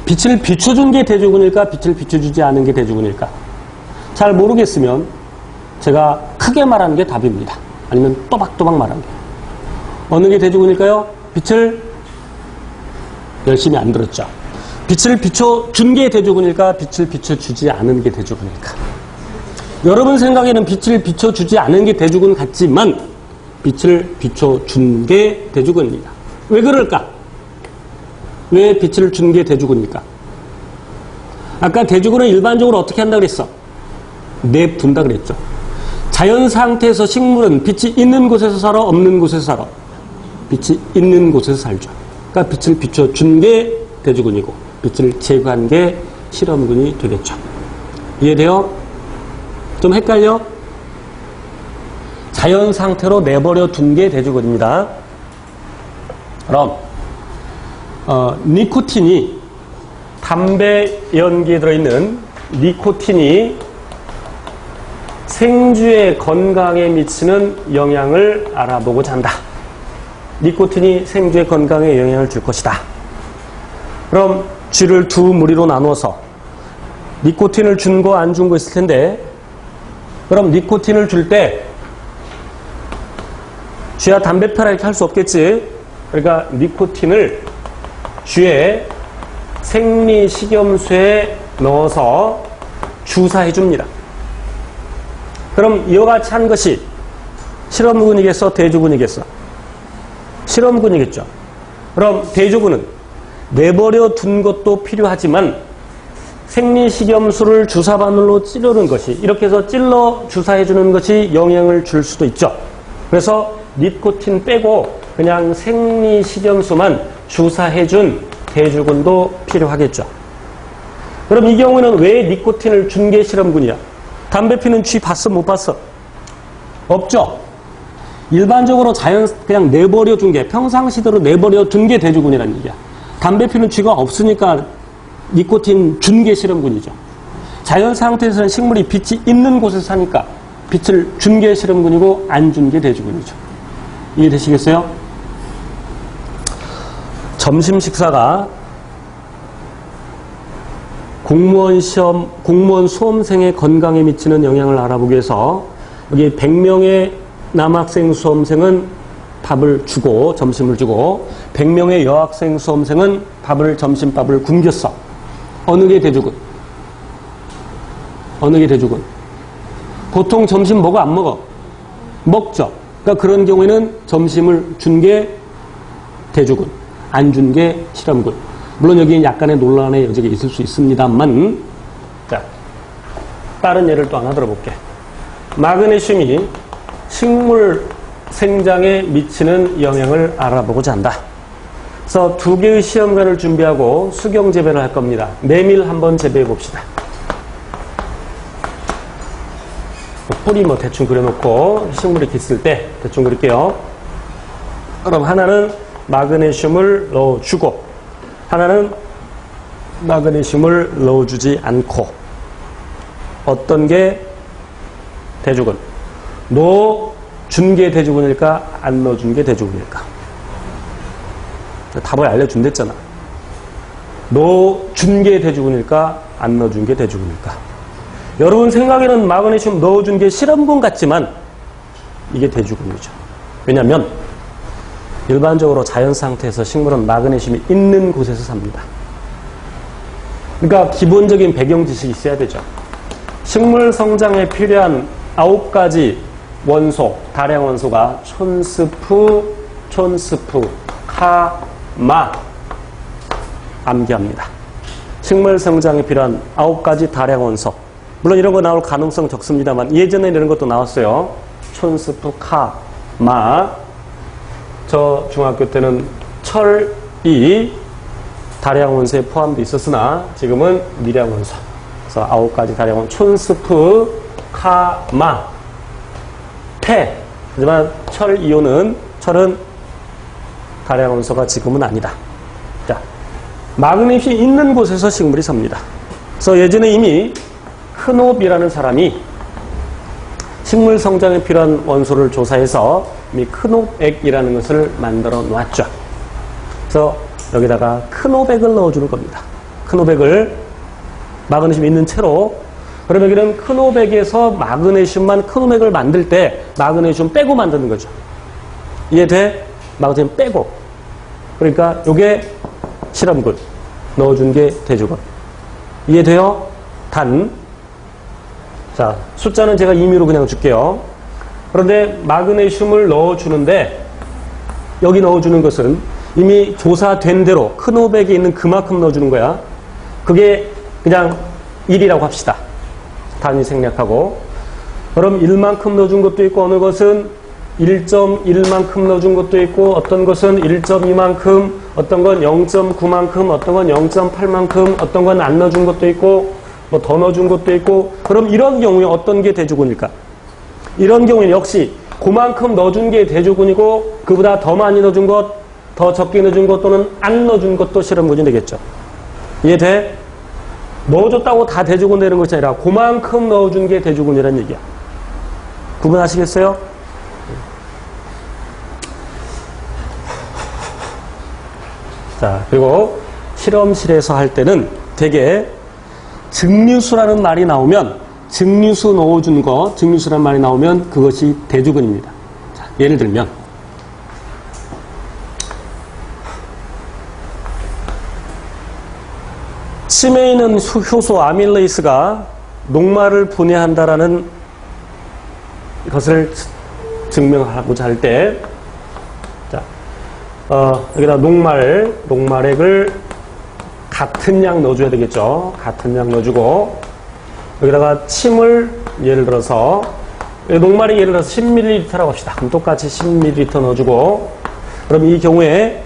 빛을 비춰준 게 대조군일까? 빛을 비춰주지 않은 게 대조군일까? 잘 모르겠으면 제가 크게 말하는 게 답입니다. 아니면 또박또박 말하는 게. 어느 게 대조군일까요? 빛을 열심히 안 들었죠. 빛을 비춰준 게 대조군일까? 빛을 비춰주지 않은 게 대조군일까? 여러분 생각에는 빛을 비춰주지 않은 게 대조군 같지만 빛을 비춰준 게 대조군입니다. 왜 그럴까? 왜 빛을 준 게 대조군일까? 아까 대조군은 일반적으로 어떻게 한다고 그랬어? 내분다 그랬죠. 자연 상태에서 식물은 빛이 있는 곳에서 살아, 없는 곳에서 살아? 빛이 있는 곳에서 살죠. 그러니까 빛을 비춰준 게 대조군이고 빛을 제거한 게 실험군이 되겠죠. 이해돼요? 좀 헷갈려? 자연 상태로 내버려 둔 게 대조군입니다. 그럼 니코틴이 담배 연기에 들어있는 니코틴이 생쥐의 건강에 미치는 영향을 알아보고자 한다. 니코틴이 생쥐의 건강에 영향을 줄 것이다. 그럼 쥐를 두 무리로 나누어서 니코틴을 준 거 안 준 거 있을 텐데 그럼 니코틴을 줄 때 쥐야 담배 펴라 이렇게 할 수 없겠지. 그러니까 니코틴을 쥐의 생리식염수에 넣어서 주사해 줍니다. 그럼 이와 같이 한 것이 실험군이겠어? 대조군이겠어? 실험군이겠죠. 그럼 대조군은 내버려 둔 것도 필요하지만 생리식염수를 주사바늘로 찌르는 것이 이렇게 해서 찔러 주사해 주는 것이 영향을 줄 수도 있죠. 그래서 니코틴 빼고 그냥 생리식염수만 주사해 준 대조군도 필요하겠죠. 그럼 이 경우는 왜 니코틴을 준 게 실험군이야? 담배 피는 쥐 봤어? 못 봤어? 없죠? 일반적으로 그냥 내버려 둔 게, 평상시대로 내버려 둔 게 대조군이라는 얘기야. 담배 피는 쥐가 없으니까 니코틴 준 게 실험군이죠. 자연 상태에서는 식물이 빛이 있는 곳에서 사니까 빛을 준 게 실험군이고 안 준 게 대조군이죠. 이해되시겠어요? 점심 식사가 공무원 수험생의 건강에 미치는 영향을 알아보기 위해서 여기 100명의 남학생 수험생은 밥을 주고 점심을 주고 100명의 여학생 수험생은 점심밥을 굶겼어. 어느 게 대조군? 어느 게 대조군? 보통 점심 먹어 안 먹어? 먹죠. 그러니까 그런 경우에는 점심을 준 게 대조군, 안 준 게 실험군. 물론 여기 약간의 논란의 여지가 있을 수 있습니다만, 자, 다른 예를 또 하나 들어볼게. 마그네슘이 식물 생장에 미치는 영향을 알아보고자 한다. 그래서 두 개의 시험관을 준비하고 수경 재배를 할 겁니다. 메밀 한번 재배해 봅시다. 뿌리 대충 그려놓고 식물이 깃을 때 대충 그릴게요. 그럼 하나는 마그네슘을 넣어주고 하나는 마그네슘을 넣어주지 않고 어떤 게 대조군? 넣어준 게 대조군일까? 안 넣어준 게 대조군일까? 답을 알려준댔잖아. 넣어준 게 대조군일까? 안 넣어준 게 대조군일까? 여러분 생각에는 마그네슘 넣어준 게 실험군 같지만 이게 대조군이죠. 왜냐하면 일반적으로 자연 상태에서 식물은 마그네슘이 있는 곳에서 삽니다. 그러니까 기본적인 배경 지식이 있어야 되죠. 식물 성장에 필요한 9가지 원소, 다량 원소가 촌스프, 카, 마 암기합니다. 식물 성장에 필요한 9가지 다량 원소. 물론 이런 거 나올 가능성 적습니다만 예전에 이런 것도 나왔어요. 촌스프, 카, 마. 저 중학교 때는 철이 다량 원소에 포함되어 있었으나 지금은 미량 원소. 그래서 9가지 다량 원소. 촌스프, 카, 마, 폐. 하지만 철은 가량 원소가 지금은 아니다. 자, 마그네슘이 있는 곳에서 식물이 섭니다. 그래서 예전에 이미 크롭이라는 사람이 식물 성장에 필요한 원소를 조사해서 이미 크롭액이라는 것을 만들어 놨죠. 그래서 여기다가 크롭액을 넣어주는 겁니다. 크롭액을 마그네슘이 있는 채로. 그럼 여기는 크롭액에서 마그네슘만 크롭액을 만들 때 마그네슘 빼고 만드는 거죠. 이해돼? 마그네슘 빼고. 그러니까 요게 실험군. 넣어준 게 대조군. 이해돼요? 단. 자, 숫자는 제가 임의로 그냥 줄게요. 그런데 마그네슘을 넣어주는데 여기 넣어주는 것은 이미 조사된 대로 크롭액에 있는 그만큼 넣어주는 거야. 그게 그냥 1이라고 합시다. 단위 생략하고. 그럼 1만큼 넣어준 것도 있고 어느 것은 1.1만큼 넣어준 것도 있고 어떤 것은 1.2만큼 어떤 건 0.9만큼 어떤 건 0.8만큼 어떤 건 안 넣어준 것도 있고 뭐 더 넣어준 것도 있고. 그럼 이런 경우에 어떤 게 대조군일까? 이런 경우에 역시 그만큼 넣어준 게 대조군이고 그보다 더 많이 넣어준 것, 더 적게 넣어준 것 또는 안 넣어준 것도 실험군이 되겠죠. 이해돼? 넣어줬다고 다 대조군 되는 것이 아니라 그만큼 넣어준 게 대조군이라는 얘기야. 구분하시겠어요? 자, 그리고 실험실에서 할 때는 되게 증류수라는 말이 나오면 증류수 넣어준 거, 증류수라는 말이 나오면 그것이 대조군입니다. 자, 예를 들면 침에 있는 효소 아밀레이스가 녹말을 분해한다라는 것을 증명하고자 할 때, 자, 여기다 녹말액을 같은 양 넣어줘야 되겠죠. 같은 양 넣어주고, 여기다가 침을 예를 들어서, 녹말액 예를 들어서 10ml라고 합시다. 그럼 똑같이 10ml 넣어주고, 그럼 이 경우에,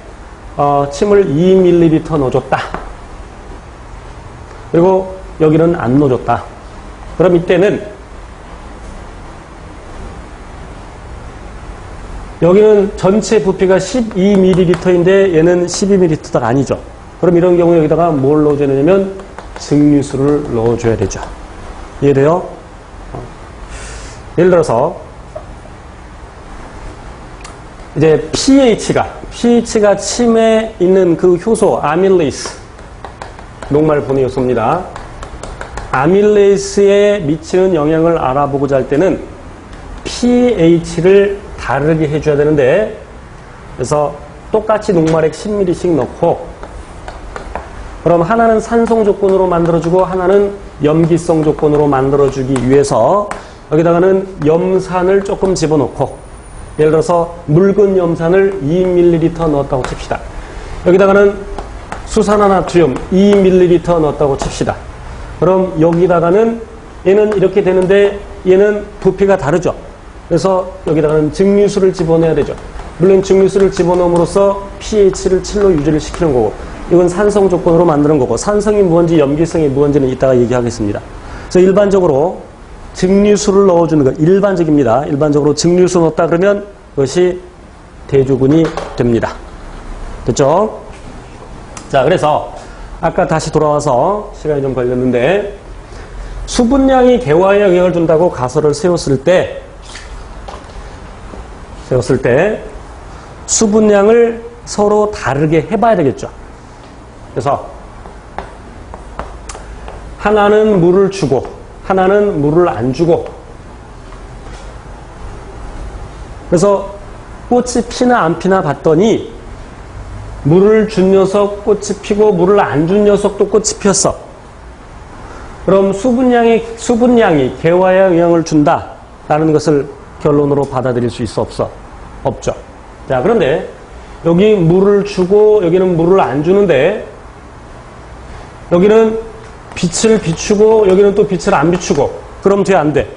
침을 2ml 넣어줬다. 그리고 여기는 안 넣어줬다. 그럼 이때는 여기는 전체 부피가 12ml인데 얘는 12ml가 아니죠. 그럼 이런 경우에 여기다가 뭘 넣어줘야 되냐면 증류수를 넣어줘야 되죠. 이해돼요? 예를 들어서 이제 pH가 침에 있는 그 효소 아밀레이스 녹말 분해 요소입니다. 아밀레이스에 미치는 영향을 알아보고자 할 때는 pH를 다르게 해줘야 되는데, 그래서 똑같이 녹말액 10ml씩 넣고, 그럼 하나는 산성 조건으로 만들어주고 하나는 염기성 조건으로 만들어주기 위해서 여기다가는 염산을 조금 집어넣고, 예를 들어서 묽은 염산을 2ml 넣었다고 칩시다. 여기다가는 수산화나트륨 2ml 넣었다고 칩시다. 그럼 여기다가는 얘는 이렇게 되는데 얘는 부피가 다르죠. 그래서 여기다가는 증류수를 집어넣어야 되죠. 물론 증류수를 집어넣음으로써 pH를 7로 유지를 시키는 거고, 이건 산성 조건으로 만드는 거고, 산성이 무언지 염기성이 무언지는 이따가 얘기하겠습니다. 그래서 일반적으로 증류수를 넣어주는 거 일반적입니다. 일반적으로 증류수 넣었다 그러면 그것이 대조군이 됩니다. 됐죠? 자, 그래서 아까 다시 돌아와서 시간이 좀 걸렸는데 수분량이 개화에 영향을 준다고 가설을 세웠을 때 수분량을 서로 다르게 해봐야 되겠죠. 그래서 하나는 물을 주고 하나는 물을 안 주고, 그래서 꽃이 피나 안 피나 봤더니 물을 준 녀석 꽃이 피고 물을 안 준 녀석도 꽃이 피었어. 그럼 수분량이 개화에 영향을 준다라는 것을 결론으로 받아들일 수 있어 없어? 없죠. 자, 그런데 여기 물을 주고 여기는 물을 안 주는데 여기는 빛을 비추고 여기는 또 빛을 안 비추고, 그럼 돼 안 돼?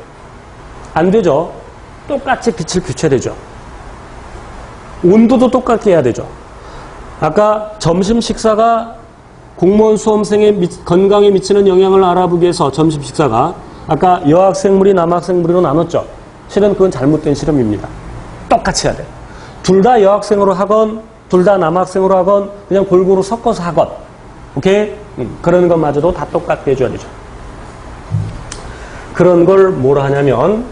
안 되죠. 똑같이 빛을 비춰야 되죠. 온도도 똑같게 해야 되죠. 아까 점심 식사가 공무원 수험생의 건강에 미치는 영향을 알아보기 위해서 점심 식사가 아까 여학생물이 남학생물로 나눴죠. 실은 그건 잘못된 실험입니다. 똑같이 해야 돼. 둘 다 여학생으로 하건 둘 다 남학생으로 하건 그냥 골고루 섞어서 하건 오케이? 그런 것마저도 다 똑같게 해줘야 되죠. 그런 걸 뭐라 하냐면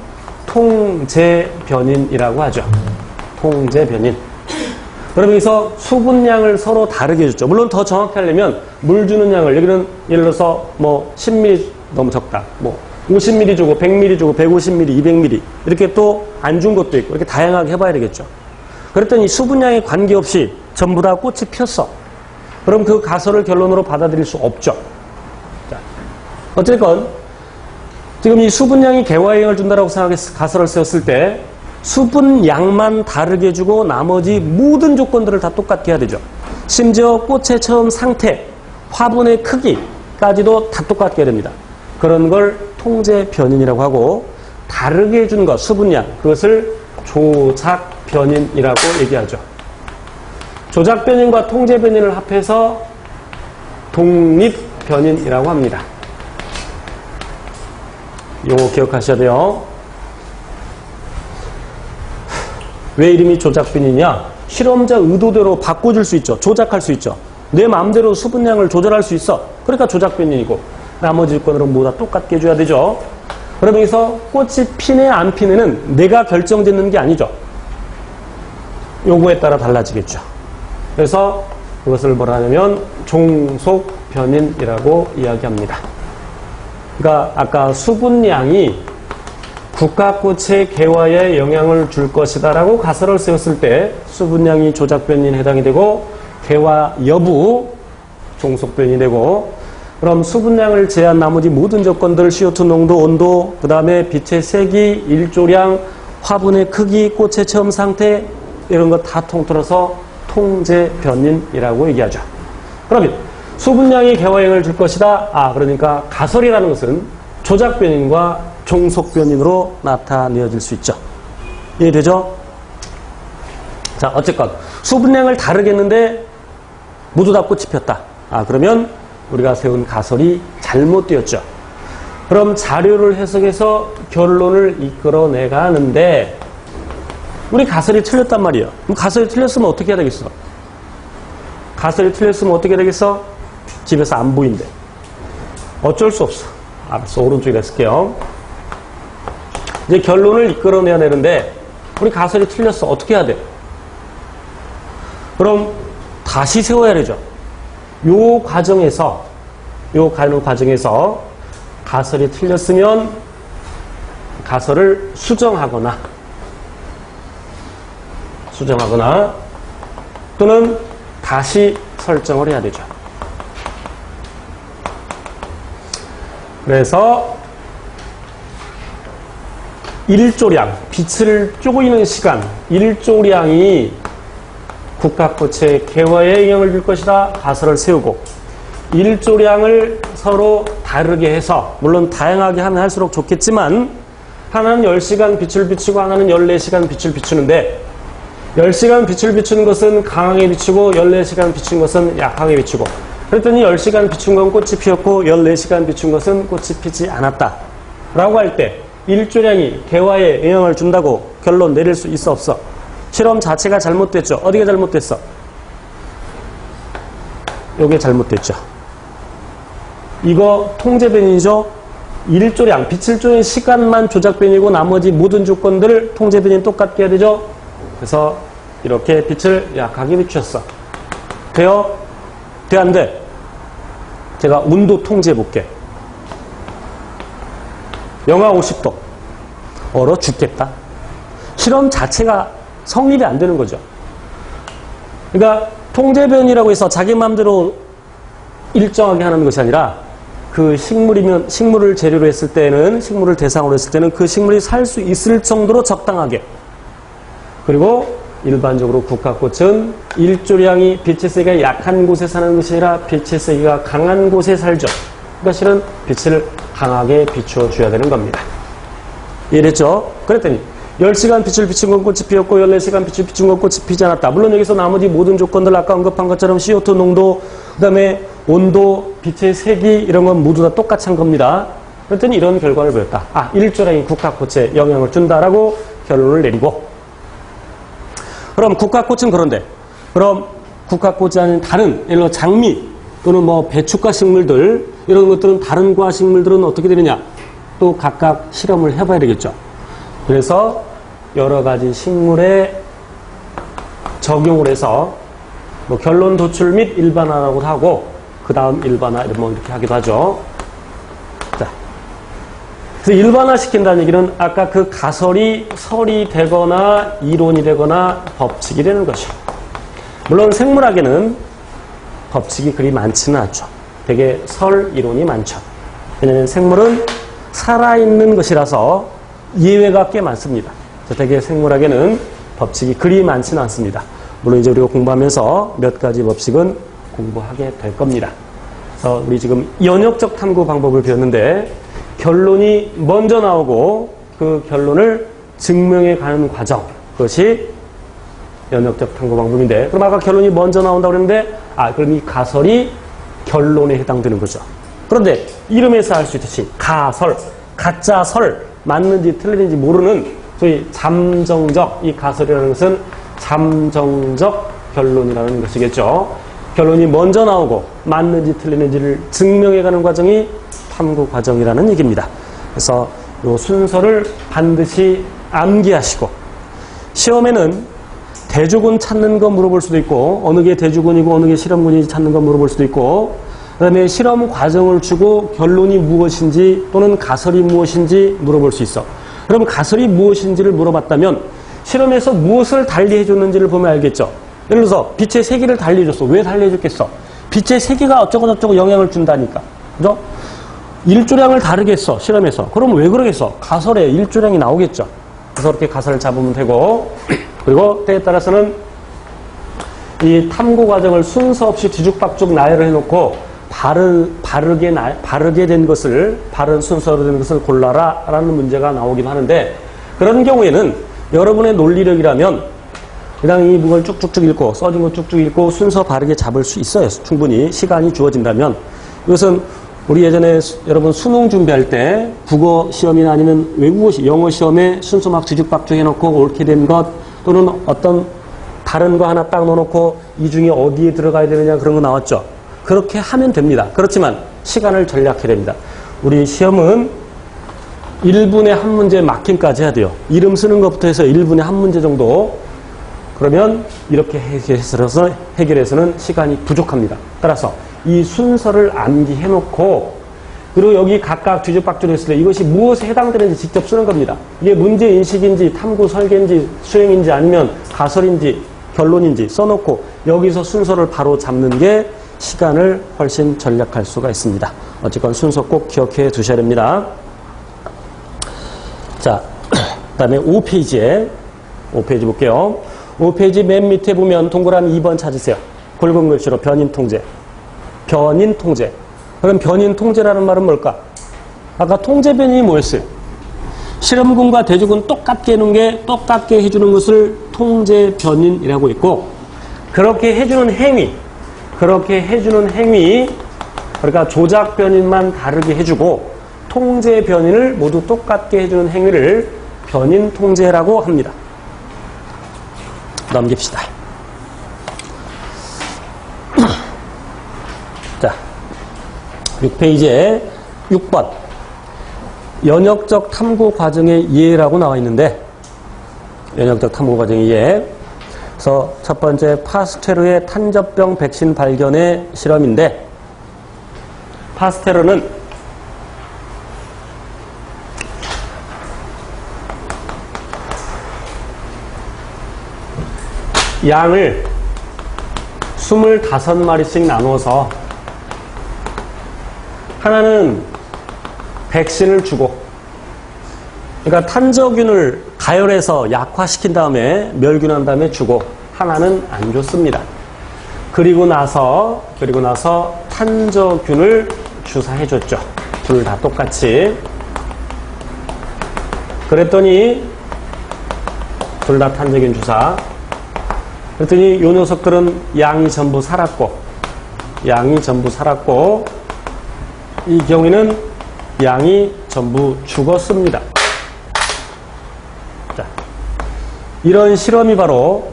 통제변인이라고 하죠. 통제변인. 그럼 여기서 수분량을 서로 다르게 해줬죠. 물론 더 정확히 하려면 물 주는 양을 여기는 예를 들어서 뭐 10ml 너무 적다. 뭐 50ml 주고 100ml 주고 150ml, 200ml 이렇게 또 안 준 것도 있고 이렇게 다양하게 해봐야 되겠죠. 그랬더니 수분량에 관계없이 전부 다 꽃이 피었어. 그럼 그 가설을 결론으로 받아들일 수 없죠. 자, 어쨌건 지금 이 수분량이 개화영향을 준다라고 생각해서 가설을 세웠을 때 수분량만 다르게 주고 나머지 모든 조건들을 다 똑같게 해야 되죠. 심지어 꽃의 처음 상태, 화분의 크기까지도 다 똑같게 해야 됩니다. 그런 걸 통제 변인이라고 하고 다르게 해준 것, 수분량, 그것을 조작 변인이라고 얘기하죠. 조작 변인과 통제 변인을 합해서 독립 변인이라고 합니다. 요거 기억하셔야 돼요. 왜 이름이 조작 변인이냐? 실험자 의도대로 바꿔줄 수 있죠. 조작할 수 있죠. 내 마음대로 수분량을 조절할 수 있어. 그러니까 조작 변인이고 나머지 조건으로 모두 다 똑같게 해줘야 되죠. 그러면 여기서 꽃이 피네 안 피네는 내가 결정짓는 게 아니죠. 요거에 따라 달라지겠죠. 그래서 그것을 뭐라 하냐면 종속 변인이라고 이야기합니다. 그러니까 아까 수분량이 국화꽃의 개화에 영향을 줄 것이다 라고 가설을 세웠을 때 수분량이 조작 변인에 해당이 되고 개화 여부 종속 변인이 되고 그럼 수분량을 제한 나머지 모든 조건들 CO2 농도, 온도, 그 다음에 빛의 색이, 일조량, 화분의 크기, 꽃의 처음 상태 이런 거 다 통틀어서 통제 변인이라고 얘기하죠. 그러면 수분량이 개화영향을 줄 것이다. 그러니까 가설이라는 것은 조작 변인과 종속 변인으로 나타내어질 수 있죠. 이해되죠? 자, 어쨌건 수분량을 다르게 했는데 모두 다 꽃이 폈다. 그러면 우리가 세운 가설이 잘못되었죠. 그럼 자료를 해석해서 결론을 이끌어내 가는데 우리 가설이 틀렸단 말이에요. 그럼 가설이 틀렸으면 어떻게 해야 되겠어? 가설이 틀렸으면 어떻게 되겠어? 집에서 안 보인대. 어쩔 수 없어. 알았어. 오른쪽에 쓸게요. 이제 결론을 이끌어내야 되는데 우리 가설이 틀렸어. 어떻게 해야 돼? 그럼 다시 세워야 되죠. 요 과정에서 가설이 틀렸으면 가설을 수정하거나 또는 다시 설정을 해야 되죠. 그래서 일조량, 빛을 쪼이는 시간, 일조량이 국화꽃의 개화에 영향을 줄 것이다. 가설을 세우고 일조량을 서로 다르게 해서 물론 다양하게 하면 할수록 좋겠지만 하나는 10시간 빛을 비추고 하나는 14시간 빛을 비추는데 10시간 빛을 비추는 것은 강하게 비추고 14시간 비춘 것은 약하게 비추고 그랬더니 10시간 비춘 건 꽃이 피었고 14시간 비춘 것은 꽃이 피지 않았다 라고 할 때 일조량이 개화에 영향을 준다고 결론 내릴 수 있어 없어? 실험 자체가 잘못됐죠. 어디가 잘못됐어? 요게 잘못됐죠. 이거 통제 변인이죠. 일조량, 빛을 쪼는 시간만 조작 변이고 나머지 모든 조건들을 통제 변인 똑같게 해야 되죠. 그래서 이렇게 빛을 약하게 비추었어. 돼요? 돼, 안 돼? 제가 온도 통제해 볼게. 영하 50도. 얼어 죽겠다. 실험 자체가 성립이 안 되는 거죠. 그러니까 통제변이라고 해서 자기 마음대로 일정하게 하는 것이 아니라 그 식물을 재료로 했을 때는 식물을 대상으로 했을 때는 그 식물이 살 수 있을 정도로 적당하게 그리고 일반적으로 국화꽃은 일조량이 빛의 세기가 약한 곳에 사는 것이 아니라 빛의 세기가 강한 곳에 살죠. 그러니까 실은 빛을 강하게 비추어 줘야 되는 겁니다. 이해됐죠? 그랬더니 10시간 빛을 비춘 건 꽃이 피었고 14시간 빛을 비춘 건 꽃이 피지 않았다. 물론 여기서 나머지 모든 조건들 아까 언급한 것처럼 CO2 농도, 그 다음에 온도, 빛의 색이 이런 건 모두 다 똑같이 한 겁니다. 그랬더니 이런 결과를 보였다. 일조량이 국화꽃에 영향을 준다라고 결론을 내리고 그럼 국화꽃은 그런데 그럼 국화꽃이 아닌 다른 예를 들어 장미 또는 뭐 배춧가 식물들 이런 것들은 다른 과 식물들은 어떻게 되느냐 또 각각 실험을 해봐야 되겠죠. 그래서 여러 가지 식물에 적용을 해서 뭐 결론 도출 및 일반화라고도 하고 그 다음 일반화 뭐 이렇게 하기도 하죠. 자, 그래서 일반화 시킨다는 얘기는 아까 그 가설이 설이 되거나 이론이 되거나 법칙이 되는 것이요. 물론 생물학에는 법칙이 그리 많지는 않죠. 되게 설 이론이 많죠. 왜냐하면 생물은 살아있는 것이라서 예외가 꽤 많습니다. 되게 생물학에는 법칙이 그리 많지는 않습니다. 물론 이제 우리가 공부하면서 몇 가지 법칙은 공부하게 될 겁니다. 그래서 우리 지금 연역적 탐구 방법을 배웠는데 결론이 먼저 나오고 그 결론을 증명해 가는 과정 그것이 연역적 탐구 방법인데 그럼 아까 결론이 먼저 나온다고 그랬는데 그럼 이 가설이 결론에 해당되는 거죠. 그런데 이름에서 알 수 있듯이 가설, 가짜설 맞는지 틀리는지 모르는 소위 잠정적 이 가설이라는 것은 잠정적 결론이라는 것이겠죠. 결론이 먼저 나오고 맞는지 틀리는지를 증명해가는 과정이 탐구 과정이라는 얘기입니다. 그래서 이 순서를 반드시 암기하시고 시험에는 대조군 찾는 거 물어볼 수도 있고 어느 게 대조군이고 어느 게 실험군인지 찾는 거 물어볼 수도 있고 그 다음에 실험 과정을 주고 결론이 무엇인지 또는 가설이 무엇인지 물어볼 수 있어. 그럼 가설이 무엇인지를 물어봤다면 실험에서 무엇을 달리해 줬는지를 보면 알겠죠. 예를 들어서 빛의 세기를 달리해 줬어. 왜 달리해 줬겠어? 빛의 세기가 어쩌고저쩌고 영향을 준다니까. 그죠? 일조량을 다르게 했어. 실험에서. 그럼 왜 그러겠어? 가설에 일조량이 나오겠죠. 그래서 그렇게 가설을 잡으면 되고 그리고 때에 따라서는 이 탐구 과정을 순서 없이 뒤죽박죽 나열을 해놓고 바르게 된 것을 바른 순서로 된 것을 골라라 라는 문제가 나오긴 하는데 그런 경우에는 여러분의 논리력이라면 그냥 이 문을 쭉쭉쭉 읽고 써진 거 쭉쭉 읽고 순서 바르게 잡을 수 있어요. 충분히 시간이 주어진다면. 이것은 우리 예전에 여러분 수능 준비할 때 국어 시험이나 아니면 외국어 영어 시험에 순서 막 뒤죽박죽 해놓고 옳게 된 것 또는 어떤 다른 거 하나 딱 넣어놓고 이 중에 어디에 들어가야 되느냐 그런 거 나왔죠. 그렇게 하면 됩니다. 그렇지만 시간을 절약해야 됩니다. 우리 시험은 1분에 한 문제 마킹까지 해야 돼요. 이름 쓰는 것부터 해서 1분에 한 문제 정도. 그러면 이렇게 해결해서는 시간이 부족합니다. 따라서 이 순서를 암기해놓고 그리고 여기 각각 뒤죽박죽 했을 때 이것이 무엇에 해당되는지 직접 쓰는 겁니다. 이게 문제인식인지 탐구 설계인지 수행인지 아니면 가설인지 결론인지 써놓고 여기서 순서를 바로 잡는 게 시간을 훨씬 절약할 수가 있습니다. 어쨌건 순서 꼭 기억해 두셔야 됩니다. 자, 그 다음에 5페이지 볼게요. 5페이지 맨 밑에 보면 동그라미 2번 찾으세요. 굵은 글씨로 변인통제. 변인통제. 그럼 변인통제라는 말은 뭘까? 아까 통제변이 뭐였어요? 실험군과 대조군 똑같게 해놓은 게 똑같게 해주는 것을 통제변인이라고 했고 그렇게 해주는 행위 그러니까 조작변인만 다르게 해주고 통제변인을 모두 똑같게 해주는 행위를 변인통제라고 합니다. 넘깁시다. 자, 6페이지에 6번 연역적 탐구 과정의 이해라고 나와 있는데 연역적 탐구 과정의 이해. 그래서 첫 번째 파스테르의 탄저병 백신 발견의 실험인데 파스테르는 양을 25마리씩 나누어서 하나는 백신을 주고 그러니까 탄저균을 가열해서 약화시킨 다음에 멸균한 다음에 주고 하나는 안 줬습니다. 그리고 나서 탄저균을 주사해 줬죠. 둘 다 똑같이. 그랬더니 둘 다 탄저균 주사. 그랬더니 요 녀석들은 양이 전부 살았고 이 경우에는 양이 전부 죽었습니다. 자, 이런 실험이 바로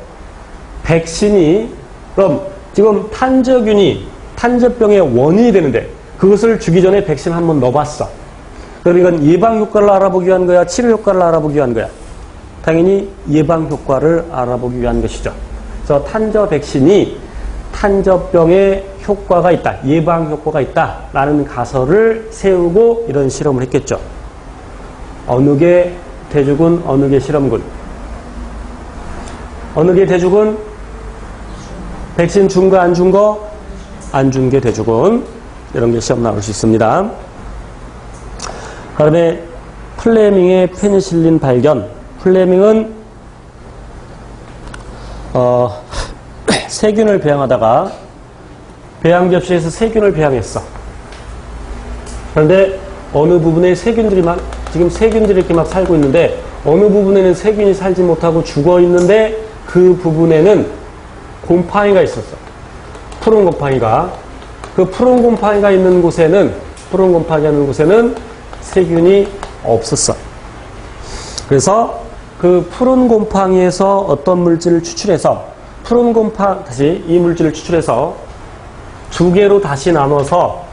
백신이 그럼 지금 탄저균이 탄저병의 원인이 되는데 그것을 주기 전에 백신 한번 넣어봤어. 그럼 이건 예방 효과를 알아보기 위한 거야? 치료 효과를 알아보기 위한 거야? 당연히 예방 효과를 알아보기 위한 것이죠. 그래서 탄저 백신이 탄저병에 효과가 있다, 예방 효과가 있다라는 가설을 세우고 이런 실험을 했겠죠. 어느 게 대주군, 어느 게 실험군. 어느 게 대주군? 백신 준 거, 안 준 거? 안 준 게 대주군. 이런 게 시험 나올 수 있습니다. 그 다음에 플레밍의 페니실린 발견. 플레밍은 세균을 배양하다가 배양 접시에서 세균을 배양했어. 그런데 어느 부분에 지금 세균들이 이렇게 막 살고 있는데 어느 부분에는 세균이 살지 못하고 죽어 있는데 그 부분에는 곰팡이가 있었어. 푸른 곰팡이가. 그 푸른 곰팡이가 있는 곳에는 세균이 없었어. 그래서 그 푸른 곰팡이에서 어떤 물질을 추출해서 이 물질을 추출해서 두 개로 다시 나눠서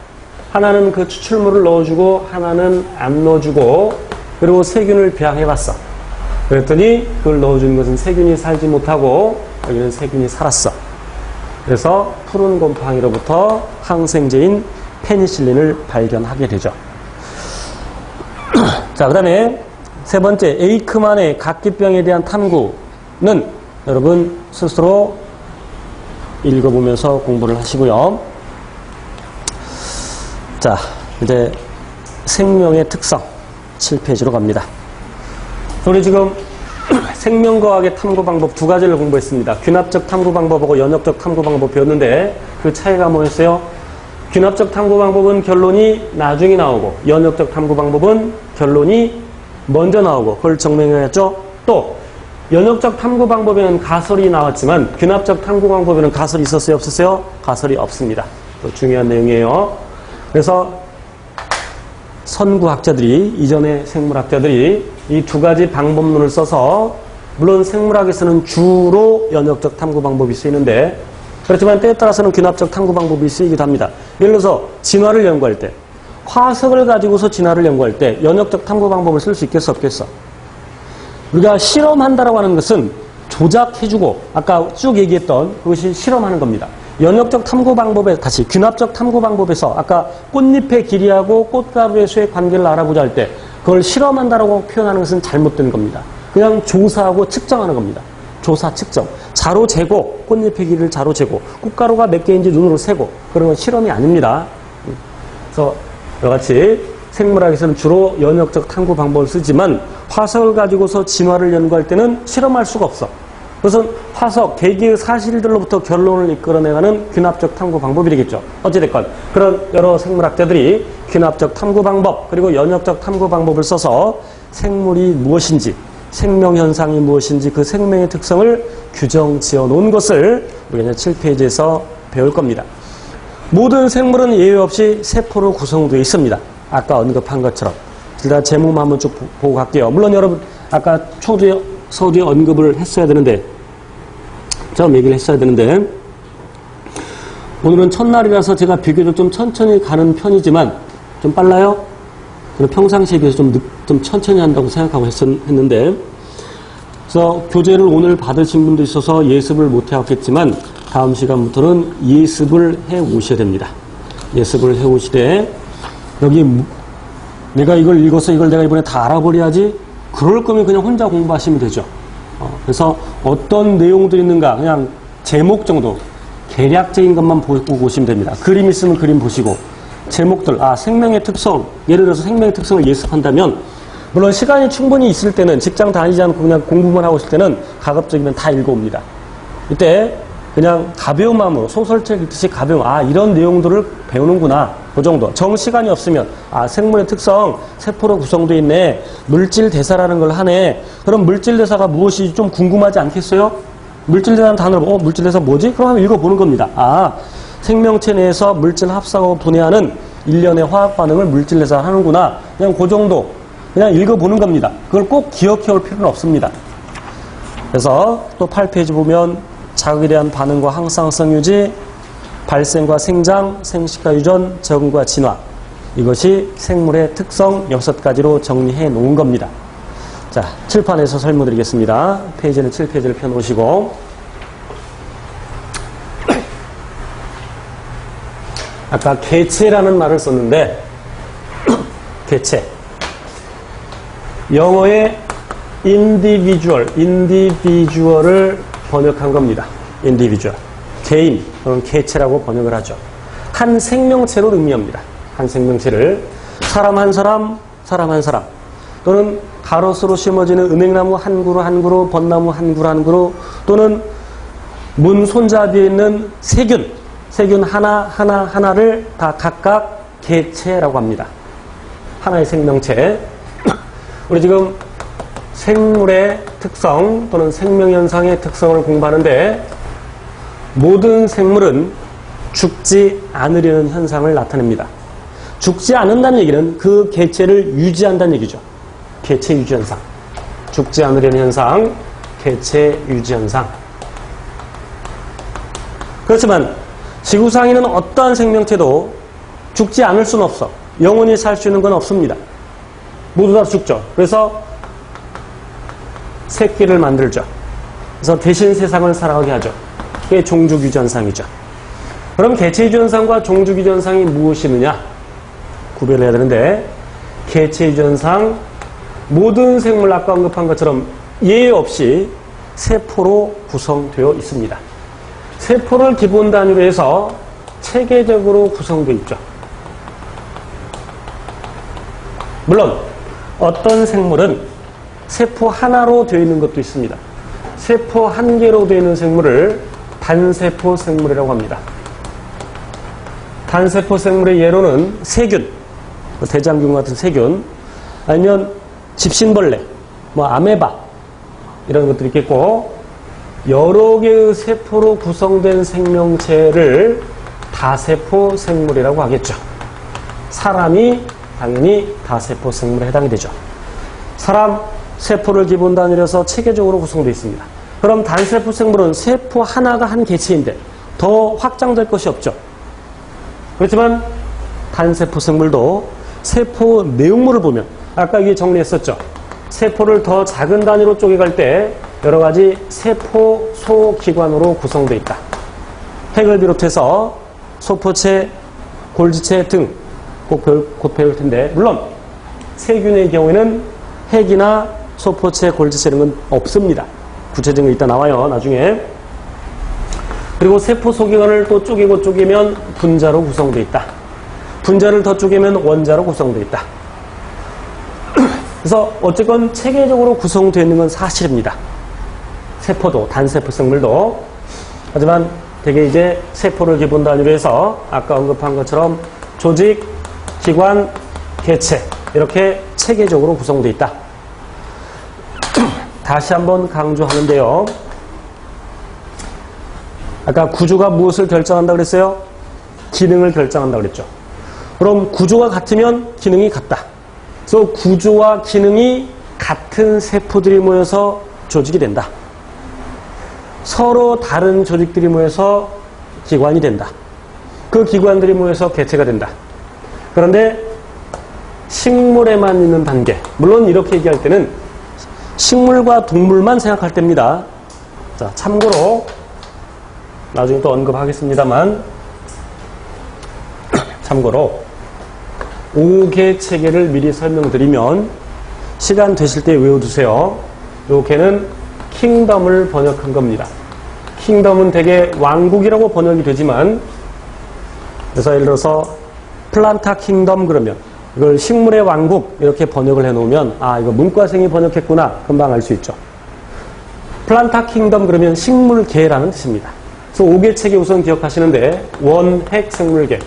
하나는 그 추출물을 넣어주고 하나는 안 넣어주고 그리고 세균을 배양해봤어. 그랬더니 그걸 넣어준 것은 세균이 살지 못하고 여기는 세균이 살았어. 그래서 푸른 곰팡이로부터 항생제인 페니실린을 발견하게 되죠. 자, 그 다음에 세 번째, 에이크만의 각기병에 대한 탐구는 여러분 스스로 읽어보면서 공부를 하시고요. 자, 이제 생명의 특성 7페이지로 갑니다. 우리 지금 생명과학의 탐구 방법 두 가지를 공부했습니다. 균합적 탐구 방법하고 연역적 탐구 방법 배웠는데 그 차이가 뭐였어요? 균합적 탐구 방법은 결론이 나중에 나오고 연역적 탐구 방법은 결론이 먼저 나오고 그걸 증명해야죠. 또 연역적 탐구 방법에는 가설이 나왔지만 균합적 탐구 방법에는 가설이 있었어요? 없었어요? 가설이 없습니다. 또 중요한 내용이에요. 그래서 선구학자들이 이전의 생물학자들이 이 두 가지 방법론을 써서 물론 생물학에서는 주로 연역적 탐구 방법이 쓰이는데 그렇지만 때에 따라서는 균합적 탐구 방법이 쓰이기도 합니다. 예를 들어서 진화를 연구할 때 화석을 가지고서 진화를 연구할 때 연역적 탐구 방법을 쓸 수 있겠어 없겠어? 우리가 실험한다라고 하는 것은 조작해주고 아까 쭉 얘기했던 그것이 실험하는 겁니다. 연역적 탐구 방법에 다시 균합적 탐구 방법에서 아까 꽃잎의 길이하고 꽃가루의 수의 관계를 알아보자 할 때 그걸 실험한다라고 표현하는 것은 잘못된 겁니다. 그냥 조사하고 측정하는 겁니다. 조사, 측정. 자로 재고, 꽃잎의 길이를 자로 재고, 꽃가루가 몇 개인지 눈으로 세고, 그런 건 실험이 아닙니다. 그래서 이와 같이 생물학에서는 주로 연역적 탐구 방법을 쓰지만 화석을 가지고서 진화를 연구할 때는 실험할 수가 없어. 그것은 화석, 개개의 사실들로부터 결론을 이끌어내가는 균합적 탐구 방법이 되겠죠. 어찌됐건 그런 여러 생물학자들이 균합적 탐구 방법 그리고 연역적 탐구 방법을 써서 생물이 무엇인지 생명현상이 무엇인지 그 생명의 특성을 규정 지어 놓은 것을 우리가 이제 7페이지에서 배울 겁니다. 모든 생물은 예외 없이 세포로 구성되어 있습니다. 아까 언급한 것처럼. 일단 제목만 한번 쭉 보고 갈게요. 물론 여러분 아까 서두에 언급을 했어야 되는데 좀 얘기를 했어야 되는데 오늘은 첫날이라서 제가 비교적 좀 천천히 가는 편이지만 좀 빨라요? 저는 평상시에 비해서 좀 천천히 한다고 생각하고 했는데 그래서 교재를 오늘 받으신 분도 있어서 예습을 못 해왔겠지만 다음 시간부터는 예습을 해 오셔야 됩니다. 예습을 해 오시되 여기 내가 이걸 읽어서 이걸 내가 이번에 다 알아버려야지 그럴 거면 그냥 혼자 공부하시면 되죠. 그래서 어떤 내용들이 있는가 그냥 제목 정도 개략적인 것만 보고 오시면 됩니다. 그림 있으면 그림 보시고 제목들 생명의 특성 예를 들어서 생명의 특성을 예습한다면 물론 시간이 충분히 있을 때는 직장 다니지 않고 그냥 공부만 하고 있을 때는 가급적이면 다 읽어옵니다. 이때 그냥 가벼운 마음으로 소설책 읽듯이 가벼운 이런 내용들을 배우는구나 그 정도. 정시간이 없으면 생물의 특성 세포로 구성되어 있네. 물질 대사라는 걸 하네. 그럼 물질 대사가 무엇이 좀 궁금하지 않겠어요? 물질 대사라는 단어를 보고 물질 대사 뭐지? 그럼 한번 읽어보는 겁니다. 생명체 내에서 물질 합성하고 분해하는 일련의 화학 반응을 물질 대사 하는구나. 그냥 그 정도. 그냥 읽어보는 겁니다. 그걸 꼭 기억해 올 필요는 없습니다. 그래서 또 8페이지 보면 자극에 대한 반응과 항상성 유지, 발생과 생장, 생식과 유전, 적응과 진화. 이것이 생물의 특성 6가지로 정리해 놓은 겁니다. 자, 칠판에서 설명드리겠습니다. 페이지는 7페이지를 펴놓으시고. 아까 개체라는 말을 썼는데, 개체. 영어의 individual을 번역한 겁니다. individual. 개인 또는 개체라고 번역을 하죠. 한 생명체로 의미합니다. 한 생명체를 사람 한 사람, 사람 한 사람 또는 가로수로 심어지는 은행나무 한 그루 한 그루, 벚나무 한 그루 한 그루 또는 문 손잡이에 있는 세균 하나를 다 각각 개체라고 합니다. 하나의 생명체. 우리 지금 생물의 특성 또는 생명현상의 특성을 공부하는데 모든 생물은 죽지 않으려는 현상을 나타냅니다. 죽지 않는다는 얘기는 그 개체를 유지한다는 얘기죠. 개체 유지 현상. 죽지 않으려는 현상, 개체 유지 현상. 그렇지만 지구상에 있는 어떠한 생명체도 죽지 않을 수는 없어. 영원히 살 수 있는 건 없습니다. 모두 다 죽죠. 그래서 새끼를 만들죠. 그래서 대신 세상을 살아가게 하죠. 그게 종족유지 현상이죠. 그럼 개체유지 현상과 종족유지 현상이 무엇이느냐? 구별을 해야 되는데 개체유지 현상, 모든 생물 아까 언급한 것처럼 예외 없이 세포로 구성되어 있습니다. 세포를 기본 단위로 해서 체계적으로 구성되어 있죠. 물론 어떤 생물은 세포 하나로 되어 있는 것도 있습니다. 세포 한 개로 되어 있는 생물을 단세포 생물이라고 합니다. 단세포 생물의 예로는 세균, 대장균 같은 세균, 아니면 집신벌레, 아메바 이런 것들이 있겠고 여러 개의 세포로 구성된 생명체를 다세포 생물이라고 하겠죠. 사람이 당연히 다세포 생물에 해당이 되죠. 사람 세포를 기본 단위로 해서 체계적으로 구성되어 있습니다. 그럼 단세포 생물은 세포 하나가 한 개체인데 더 확장될 것이 없죠. 그렇지만 단세포 생물도 세포 내용물을 보면 아까 이게 정리했었죠. 세포를 더 작은 단위로 쪼개갈 때 여러 가지 세포 소기관으로 구성되어 있다. 핵을 비롯해서 소포체, 골지체 등 곧 배울 텐데 물론 세균의 경우에는 핵이나 소포체, 골지체 이런 건 없습니다. 구체적인 거 이따 나와요. 나중에. 그리고 세포 소기관을 또 쪼개면 분자로 구성되어 있다. 분자를 더 쪼개면 원자로 구성되어 있다. 그래서 어쨌건 체계적으로 구성되어 있는 건 사실입니다. 세포도, 단세포 생물도. 하지만 되게 이제 세포를 기본 단위로 해서 아까 언급한 것처럼 조직, 기관, 개체 이렇게 체계적으로 구성되어 있다. 다시 한번 강조하는데요. 아까 구조가 무엇을 결정한다 그랬어요? 기능을 결정한다 그랬죠. 그럼 구조가 같으면 기능이 같다. 그래서 구조와 기능이 같은 세포들이 모여서 조직이 된다. 서로 다른 조직들이 모여서 기관이 된다. 그 기관들이 모여서 개체가 된다. 그런데 식물에만 있는 단계, 물론 이렇게 얘기할 때는 식물과 동물만 생각할 때입니다. 자, 참고로 나중에 또 언급하겠습니다만 참고로 5개 체계를 미리 설명드리면 시간 되실 때 외워두세요. 요 개는 킹덤을 번역한 겁니다. 킹덤은 대개 왕국이라고 번역이 되지만 그래서 예를 들어서 플란타 킹덤 그러면 이걸 식물의 왕국 이렇게 번역을 해놓으면 아 이거 문과생이 번역했구나 금방 알 수 있죠. 플란타 킹덤 그러면 식물계라는 뜻입니다. 그래서 5개 체계 우선 기억하시는데 원핵 생물계,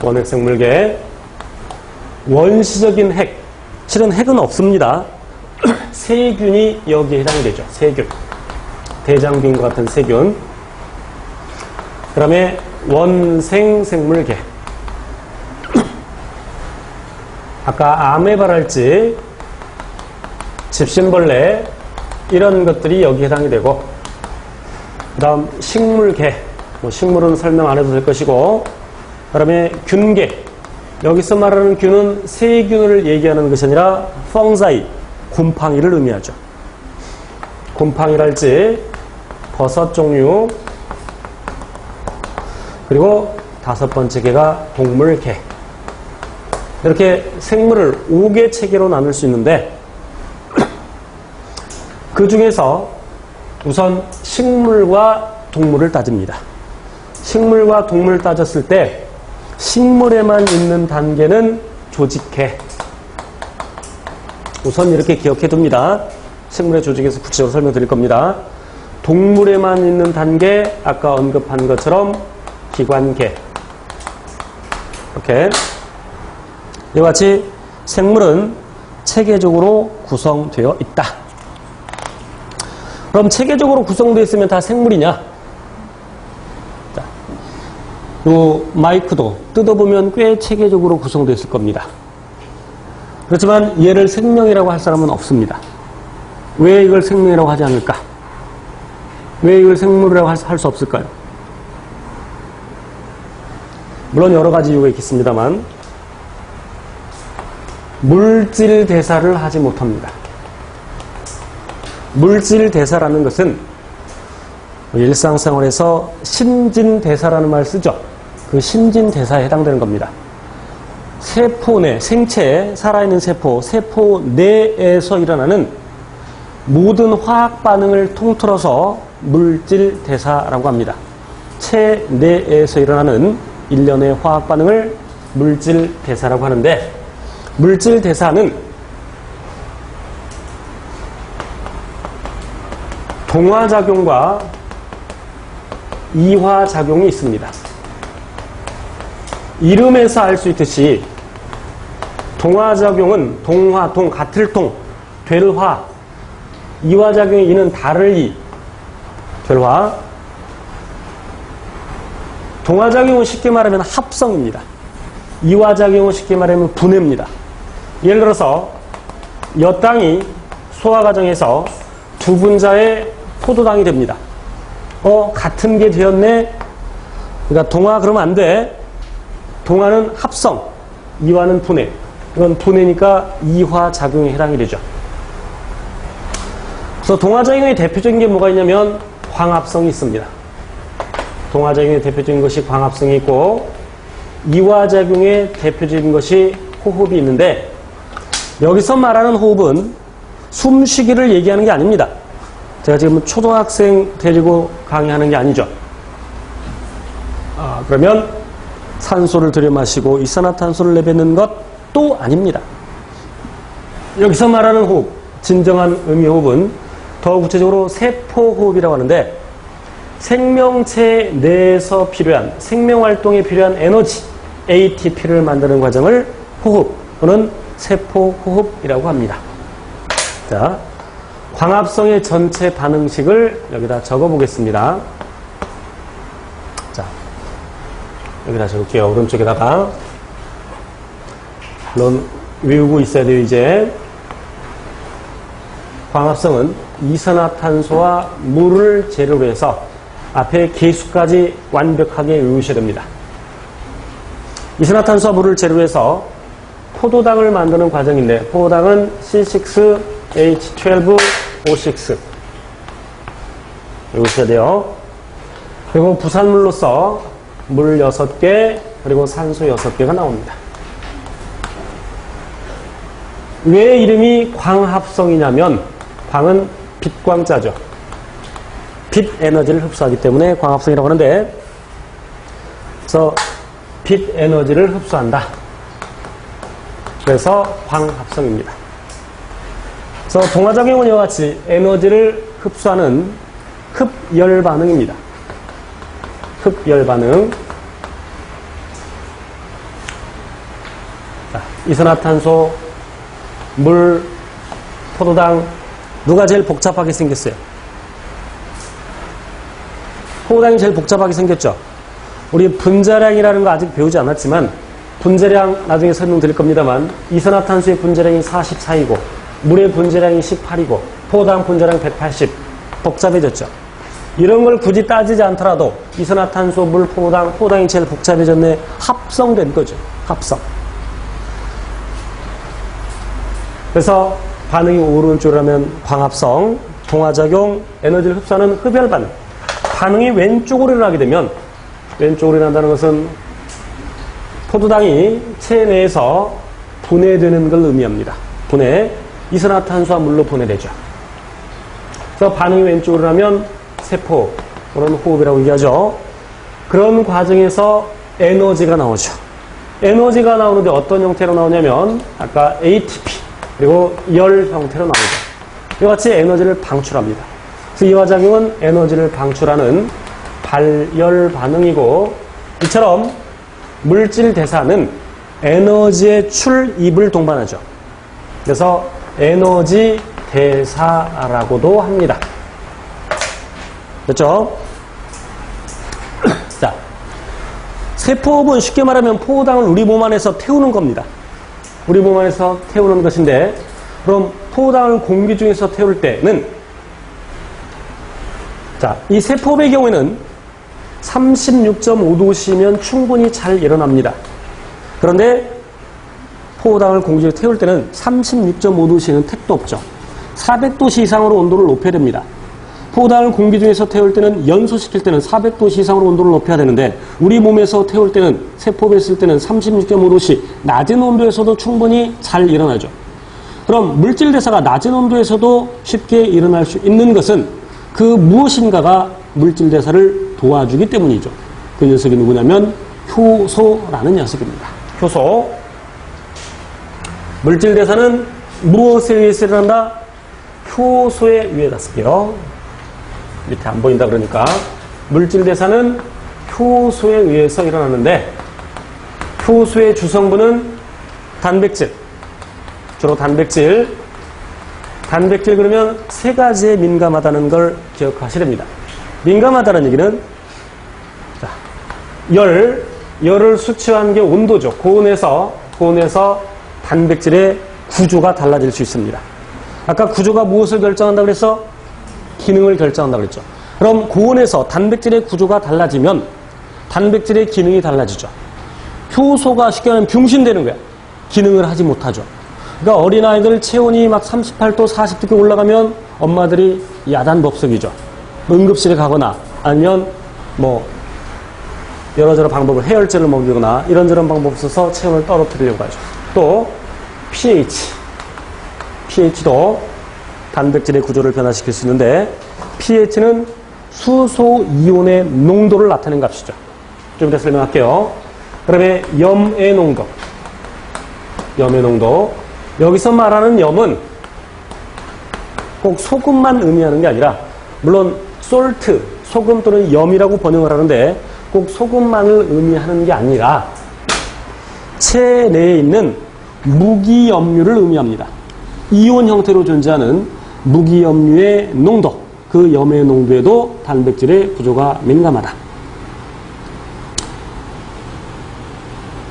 원핵 생물계, 원시적인 핵, 실은 핵은 없습니다. 세균이 여기에 해당이 되죠. 세균, 대장균과 같은 세균. 그 다음에 원생 생물계, 아까 아메바랄지 집신벌레 이런 것들이 여기에 해당이 되고 그 다음 식물계, 식물은 설명 안 해도 될 것이고, 그 다음에 균계. 여기서 말하는 균은 세균을 얘기하는 것이 아니라 펑자이, 곰팡이를 의미하죠. 곰팡이랄지 버섯 종류, 그리고 5번째 개가 동물계. 이렇게 생물을 5개 체계로 나눌 수 있는데 그 중에서 우선 식물과 동물을 따집니다. 식물과 동물을 따졌을 때 식물에만 있는 단계는 조직계. 우선 이렇게 기억해 둡니다. 식물의 조직에서 구체적으로 설명드릴 겁니다. 동물에만 있는 단계, 아까 언급한 것처럼 기관계. 이렇게 이와 같이 생물은 체계적으로 구성되어 있다. 그럼 체계적으로 구성되어 있으면 다 생물이냐? 자, 요 마이크도 뜯어보면 꽤 체계적으로 구성되어 있을 겁니다. 그렇지만 얘를 생명이라고 할 사람은 없습니다. 왜 이걸 생명이라고 하지 않을까? 왜 이걸 생물이라고 할 수 없을까요? 물론 여러 가지 이유가 있겠습니다만 물질 대사를 하지 못합니다. 물질 대사라는 것은 일상생활에서 신진대사라는 말을 쓰죠. 그 신진대사에 해당되는 겁니다. 세포 내, 생체에 살아있는 세포 내에서 일어나는 모든 화학 반응을 통틀어서 물질 대사라고 합니다. 체 내에서 일어나는 일련의 화학 반응을 물질 대사라고 하는데, 물질 대사는 동화작용과 이화작용이 있습니다. 이름에서 알 수 있듯이 동화작용은 동화, 같을 동, 될 화. 이화작용의 이는 다를 이, 될 화. 동화작용은 쉽게 말하면 합성입니다. 이화작용은 쉽게 말하면 분해입니다. 예를 들어서 엿당이 소화 과정에서 두 분자의 포도당이 됩니다. 같은 게 되었네. 그러니까 동화 그러면 안 돼. 동화는 합성, 이화는 분해. 이건 분해니까 이화작용에 해당이 되죠. 그래서 동화작용의 대표적인 게 뭐가 있냐면 광합성이 있습니다. 동화작용의 대표적인 것이 광합성이 있고, 이화작용의 대표적인 것이 호흡이 있는데, 여기서 말하는 호흡은 숨쉬기를 얘기하는 게 아닙니다. 제가 지금 초등학생 데리고 강의하는 게 아니죠. 그러면 산소를 들여마시고 이산화탄소를 내뱉는 것도 아닙니다. 여기서 말하는 호흡, 진정한 의미 호흡은 더 구체적으로 세포호흡이라고 하는데, 생명체 내에서 필요한, 생명활동에 필요한 에너지, ATP를 만드는 과정을 호흡 또는 세포호흡이라고 합니다. 자, 광합성의 전체 반응식을 여기다 적어 보겠습니다. 자, 여기다 적을게요. 오른쪽에다가. 물론 외우고 있어야 돼요. 이제 광합성은 이산화탄소와 물을 재료로 해서 앞에 계수까지 완벽하게 외우셔야 됩니다. 이산화탄소와 물을 재료로 해서 포도당을 만드는 과정인데, 포도당은 C6H12O6 외우셔야 돼요. 그리고 부산물로서 물 6개, 그리고 산소 6개가 나옵니다. 왜 이름이 광합성이냐면, 광은 빛광자죠. 빛 에너지를 흡수하기 때문에 광합성이라고 하는데, 그래서 빛 에너지를 흡수한다. 그래서 광합성입니다. 그래서 동화작용은 이와 같이 에너지를 흡수하는 흡열 반응입니다. 흡열 반응. 자, 이산화탄소, 물, 포도당, 누가 제일 복잡하게 생겼어요? 포도당이 제일 복잡하게 생겼죠? 우리 분자량이라는 거 아직 배우지 않았지만, 분자량 나중에 설명드릴 겁니다만, 이산화탄소의 분자량이 44이고 물의 분자량이 18이고 포도당 분자량 180. 복잡해졌죠. 이런 걸 굳이 따지지 않더라도 이산화탄소, 물, 포당이 제일 복잡해졌네. 합성된 거죠. 합성. 그래서 반응이 오른쪽이라면 광합성, 동화작용, 에너지를 흡수하는 흡열 반응. 반응이 왼쪽으로 일어나게 되면, 왼쪽으로 일어난다는 것은 포도당이 체내에서 분해되는 걸 의미합니다. 분해. 이산화탄소와 물로 분해되죠. 그래서 반응이 왼쪽으로 일어나면 세포, 그런 호흡이라고 얘기하죠. 그런 과정에서 에너지가 나오죠. 에너지가 나오는데 어떤 형태로 나오냐면 아까 ATP 그리고 열 형태로 나오죠. 이와 같이 에너지를 방출합니다. 그래서 이 화작용은 에너지를 방출하는 발열 반응이고, 이처럼 물질 대사는 에너지의 출입을 동반하죠. 그래서 에너지 대사라고도 합니다. 됐죠? 자, 세포호흡은 쉽게 말하면 포도당을 우리 몸 안에서 태우는 겁니다. 우리 몸 안에서 태우는 것인데, 그럼 포도당을 공기 중에서 태울 때는, 자, 이 세포호흡의 경우에는 36.5도씨면 충분히 잘 일어납니다. 그런데 포도당을 공기 중에 태울 때는 36.5도씨는 택도 없죠. 400도씨 이상으로 온도를 높여야 됩니다. 포도당을 공기 중에서 태울 때는, 연소시킬 때는 400도씨 이상으로 온도를 높여야 되는데, 우리 몸에서 태울 때는, 세포호흡에 쓸 때는 36.5도씨, 낮은 온도에서도 충분히 잘 일어나죠. 그럼 물질 대사가 낮은 온도에서도 쉽게 일어날 수 있는 것은 그 무엇인가가 물질 대사를 도와주기 때문이죠. 그 녀석이 누구냐면 효소라는 녀석입니다. 효소. 물질 대사는 무엇에 의해서 일어난다? 효소에 의해다 쓸게요. 밑에 안 보인다 그러니까. 물질 대사는 효소에 의해서 일어나는데, 효소의 주성분은 단백질. 주로 단백질. 단백질 그러면 세 가지에 민감하다는 걸 기억하셔야 됩니다. 민감하다는 얘기는, 자, 열을 수치화한 게 온도죠. 고온에서 단백질의 구조가 달라질 수 있습니다. 아까 구조가 무엇을 결정한다고 그래서? 기능을 결정한다고 그랬죠. 그럼 고온에서 단백질의 구조가 달라지면 단백질의 기능이 달라지죠. 효소가 쉽게 말하면 병신되는 거야. 기능을 하지 못하죠. 그러니까 어린아이들 체온이 막 38도, 40도께 올라가면 엄마들이 야단법석이죠. 응급실에 가거나 아니면 뭐 여러저러 방법을, 해열제를 먹이거나 이런저런 방법을 써서 체온을 떨어뜨리려고 하죠. 또 pH도 단백질의 구조를 변화시킬 수 있는데, pH는 수소 이온의 농도를 나타내는 값이죠. 좀 이따 설명할게요. 그다음에 염의 농도. 여기서 말하는 염은 꼭 소금만 의미하는 게 아니라, 물론 솔트, 소금 또는 염이라고 번역을 하는데 꼭 소금만을 의미하는 게 아니라 체내에 있는 무기염류를 의미합니다. 이온 형태로 존재하는 무기염류의 농도, 그 염의 농도에도 단백질의 구조가 민감하다.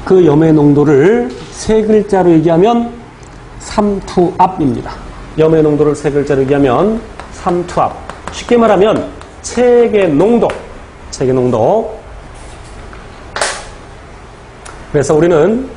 그 염의 농도를 세 글자로 얘기하면 삼투압입니다. 염의 농도를 세 글자로 얘기하면 삼투압. 쉽게 말하면 체액의 농도. 그래서 우리는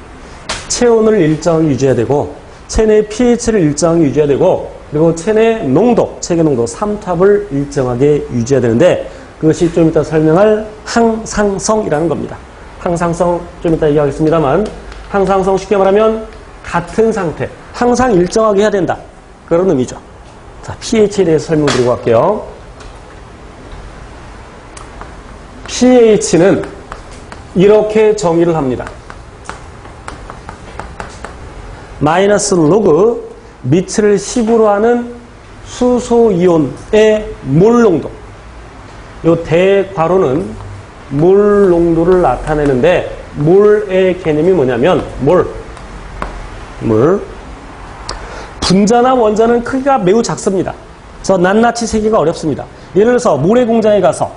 체온을 일정하게 유지해야 되고, 체내 pH를 일정하게 유지해야 되고, 그리고 체내 농도, 체액의 농도, 삼투압을 일정하게 유지해야 되는데, 그것이 좀 이따 설명할 항상성이라는 겁니다. 항상성 좀 이따 얘기하겠습니다만, 항상성 쉽게 말하면 같은 상태, 항상 일정하게 해야 된다, 그런 의미죠. 자, pH에 대해서 설명드리고 갈게요. pH는 이렇게 정의를 합니다. 마이너스 로그 미츠를 10으로 하는 수소이온의 몰 농도. 이 대괄호는 몰 농도를 나타내는데, 몰의 개념이 뭐냐면 몰. 분자나 원자는 크기가 매우 작습니다. 그래서 낱낱이 세기가 어렵습니다. 예를 들어서 모래 공장에 가서,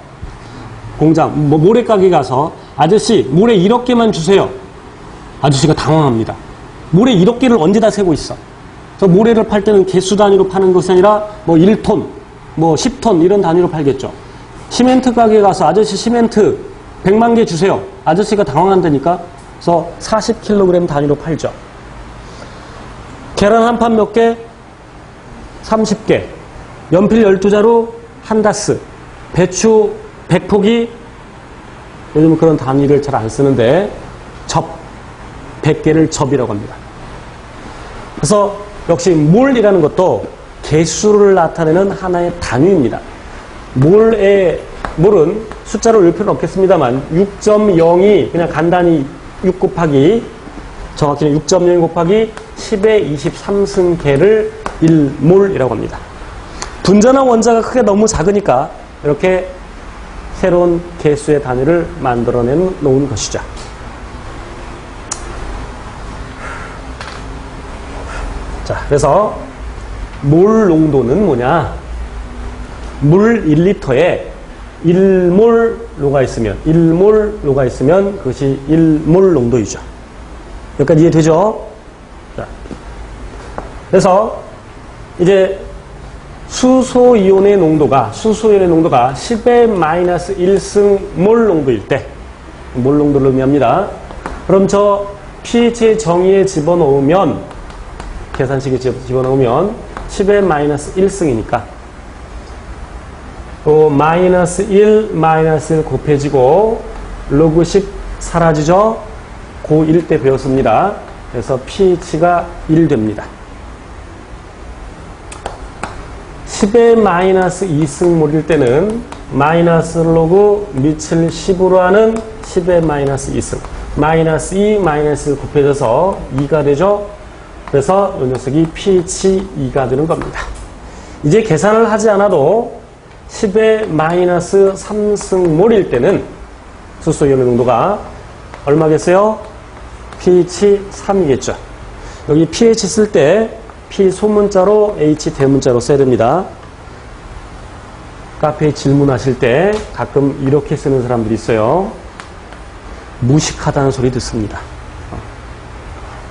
모래 가게 가서 아저씨 모래 1억 개만 주세요. 아저씨가 당황합니다. 모래 1억 개를 언제 다 세고 있어. 그래서 모래를 팔 때는 개수 단위로 파는 것이 아니라 뭐 1톤, 뭐 10톤 이런 단위로 팔겠죠. 시멘트 가게에 가서 아저씨 시멘트 100만 개 주세요. 아저씨가 당황한다니까. 그래서 40kg 단위로 팔죠. 계란 한 판 몇 개? 30개. 연필 12자루 한 다스. 배추 100포기. 요즘 그런 단위를 잘 안 쓰는데 접. 100개를 접이라고 합니다. 그래서 역시 몰이라는 것도 개수를 나타내는 하나의 단위입니다. 몰은 숫자로 읽을 필요는 없겠습니다만 6.0이 그냥 간단히 6 곱하기 정확히는 6.0 곱하기 10의 23승계를 1몰이라고 합니다. 분자나 원자가 크게 너무 작으니까 이렇게 새로운 개수의 단위를 만들어내 놓은 것이죠. 자, 그래서 몰 농도는 뭐냐? 물 1리터에 1몰로가 있으면 그것이 1몰 농도이죠. 여기까지 이해되죠? 자, 그래서 이제 수소이온의 농도가 10의 마이너스 1승 몰 농도일 때, 몰 농도를 의미합니다. 그럼 저 pH의 정의에 집어넣으면, 계산식에 집어넣으면 10의 마이너스 1승이니까 또 마이너스 1 곱해지고 로그 10 사라지죠. 고1 때 배웠습니다. 그래서 pH가 1 됩니다. 10의 마이너스 2승몰일 때는 마이너스 로그 밑을 10으로 하는 10의 마이너스 2승. 마이너스 2, 마이너스 1 곱해져서 2가 되죠. 그래서 이 녀석이 pH 2가 되는 겁니다. 이제 계산을 하지 않아도 10의 마이너스 3승몰일 때는 수소이온의 농도가 얼마겠어요? pH 3이겠죠. 여기 pH 쓸 때 P 소문자로 H 대문자로 써야 됩니다. 카페에 질문하실 때 가끔 이렇게 쓰는 사람들이 있어요. 무식하다는 소리 듣습니다.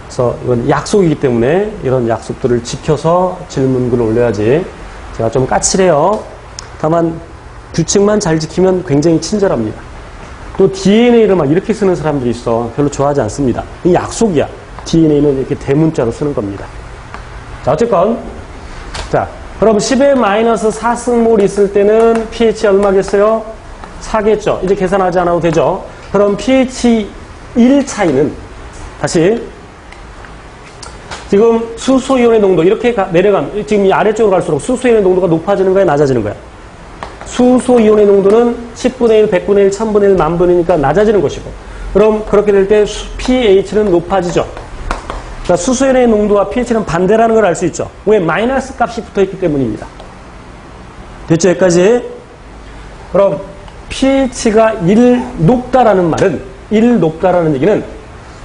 그래서 이건 약속이기 때문에 이런 약속들을 지켜서 질문글을 올려야지. 제가 좀 까칠해요. 다만 규칙만 잘 지키면 굉장히 친절합니다. 또 DNA를 막 이렇게 쓰는 사람들이 있어. 별로 좋아하지 않습니다. 이 약속이야. DNA는 이렇게 대문자로 쓰는 겁니다. 자, 어쨌건 자, 그럼 10의 마이너스 4승몰 있을 때는 pH 얼마겠어요? 4겠죠. 이제 계산하지 않아도 되죠. 그럼 pH 1 차이는 다시 지금 수소이온의 농도 이렇게 내려가면 지금 이 아래쪽으로 갈수록 수소이온의 농도가 높아지는 거야, 낮아지는 거야? 수소이온의 농도는 10분의 1, 100분의 1, 1000분의 1, 만분이니까 낮아지는 것이고, 그럼 그렇게 될 때 pH는 높아지죠. 그러니까 수소이온의 농도와 pH는 반대라는 걸 알 수 있죠. 왜? 마이너스 값이 붙어있기 때문입니다. 됐죠? 여기까지? 그럼 pH가 1 높다라는 말은, 1 높다라는 얘기는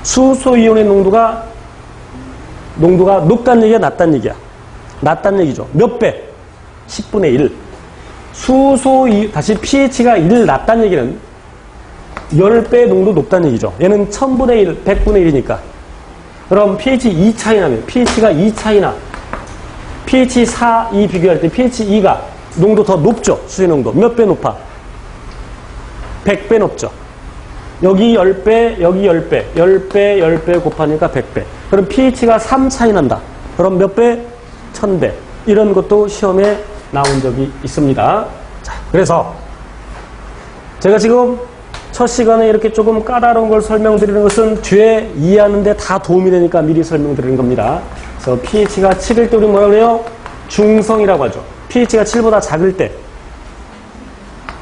수소이온의 농도가 높다는 얘기야, 낮다는 얘기야? 낮다는 얘기죠. 몇 배? 10분의 1. 다시 pH가 1 낮다는 얘기는 10배 농도 높다는 얘기죠. 얘는 1000분의 1, 100분의 1이니까. 그럼 pH 2 차이 나면, pH가 2 차이 나. pH 4, 2 비교할 때 pH 2가 농도 더 높죠? 수의 농도. 몇 배 높아? 100배 높죠. 여기 10배, 여기 10배. 10배, 10배 곱하니까 100배. 그럼 pH가 3 차이 난다. 그럼 몇 배? 1000배. 이런 것도 시험에 나온 적이 있습니다. 자, 그래서 제가 지금 첫 시간에 이렇게 조금 까다로운 걸 설명드리는 것은 뒤에 이해하는 데 다 도움이 되니까 미리 설명드리는 겁니다. 그래서 pH가 7일 때 우리 뭐라고 그래요? 중성이라고 하죠. pH가 7보다 작을 때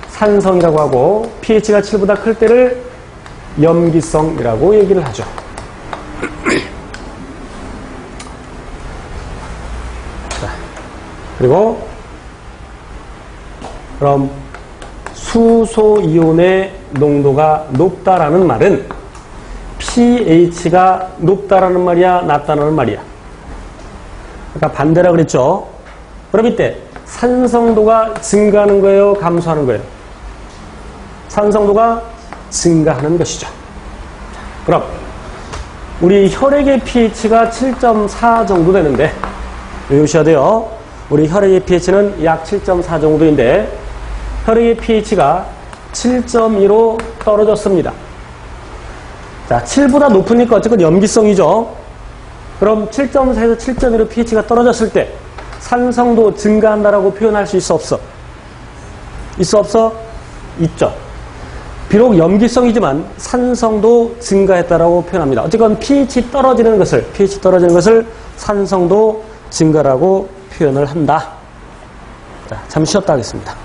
산성이라고 하고, pH가 7보다 클 때를 염기성이라고 얘기를 하죠. 자, 그리고 그럼 수소이온의 농도가 높다라는 말은 pH가 높다라는 말이야, 낮다라는 말이야? 그러니까 반대라 그랬죠. 그럼 이때 산성도가 증가하는 거예요, 감소하는 거예요? 산성도가 증가하는 것이죠. 그럼 우리 혈액의 pH가 7.4 정도 되는데, 외우셔야 돼요. 우리 혈액의 pH는 약 7.4 정도인데, 혈액의 pH가 7.2로 떨어졌습니다. 자, 7보다 높으니까 어쨌든 염기성이죠. 그럼 7.4에서 7.2로 pH가 떨어졌을 때 산성도 증가한다라고 표현할 수 있어, 없어? 있어, 없어? 있죠. 비록 염기성이지만 산성도 증가했다라고 표현합니다. 어쨌건 pH 떨어지는 것을 산성도 증가라고 표현을 한다. 자, 잠시 쉬었다 하겠습니다.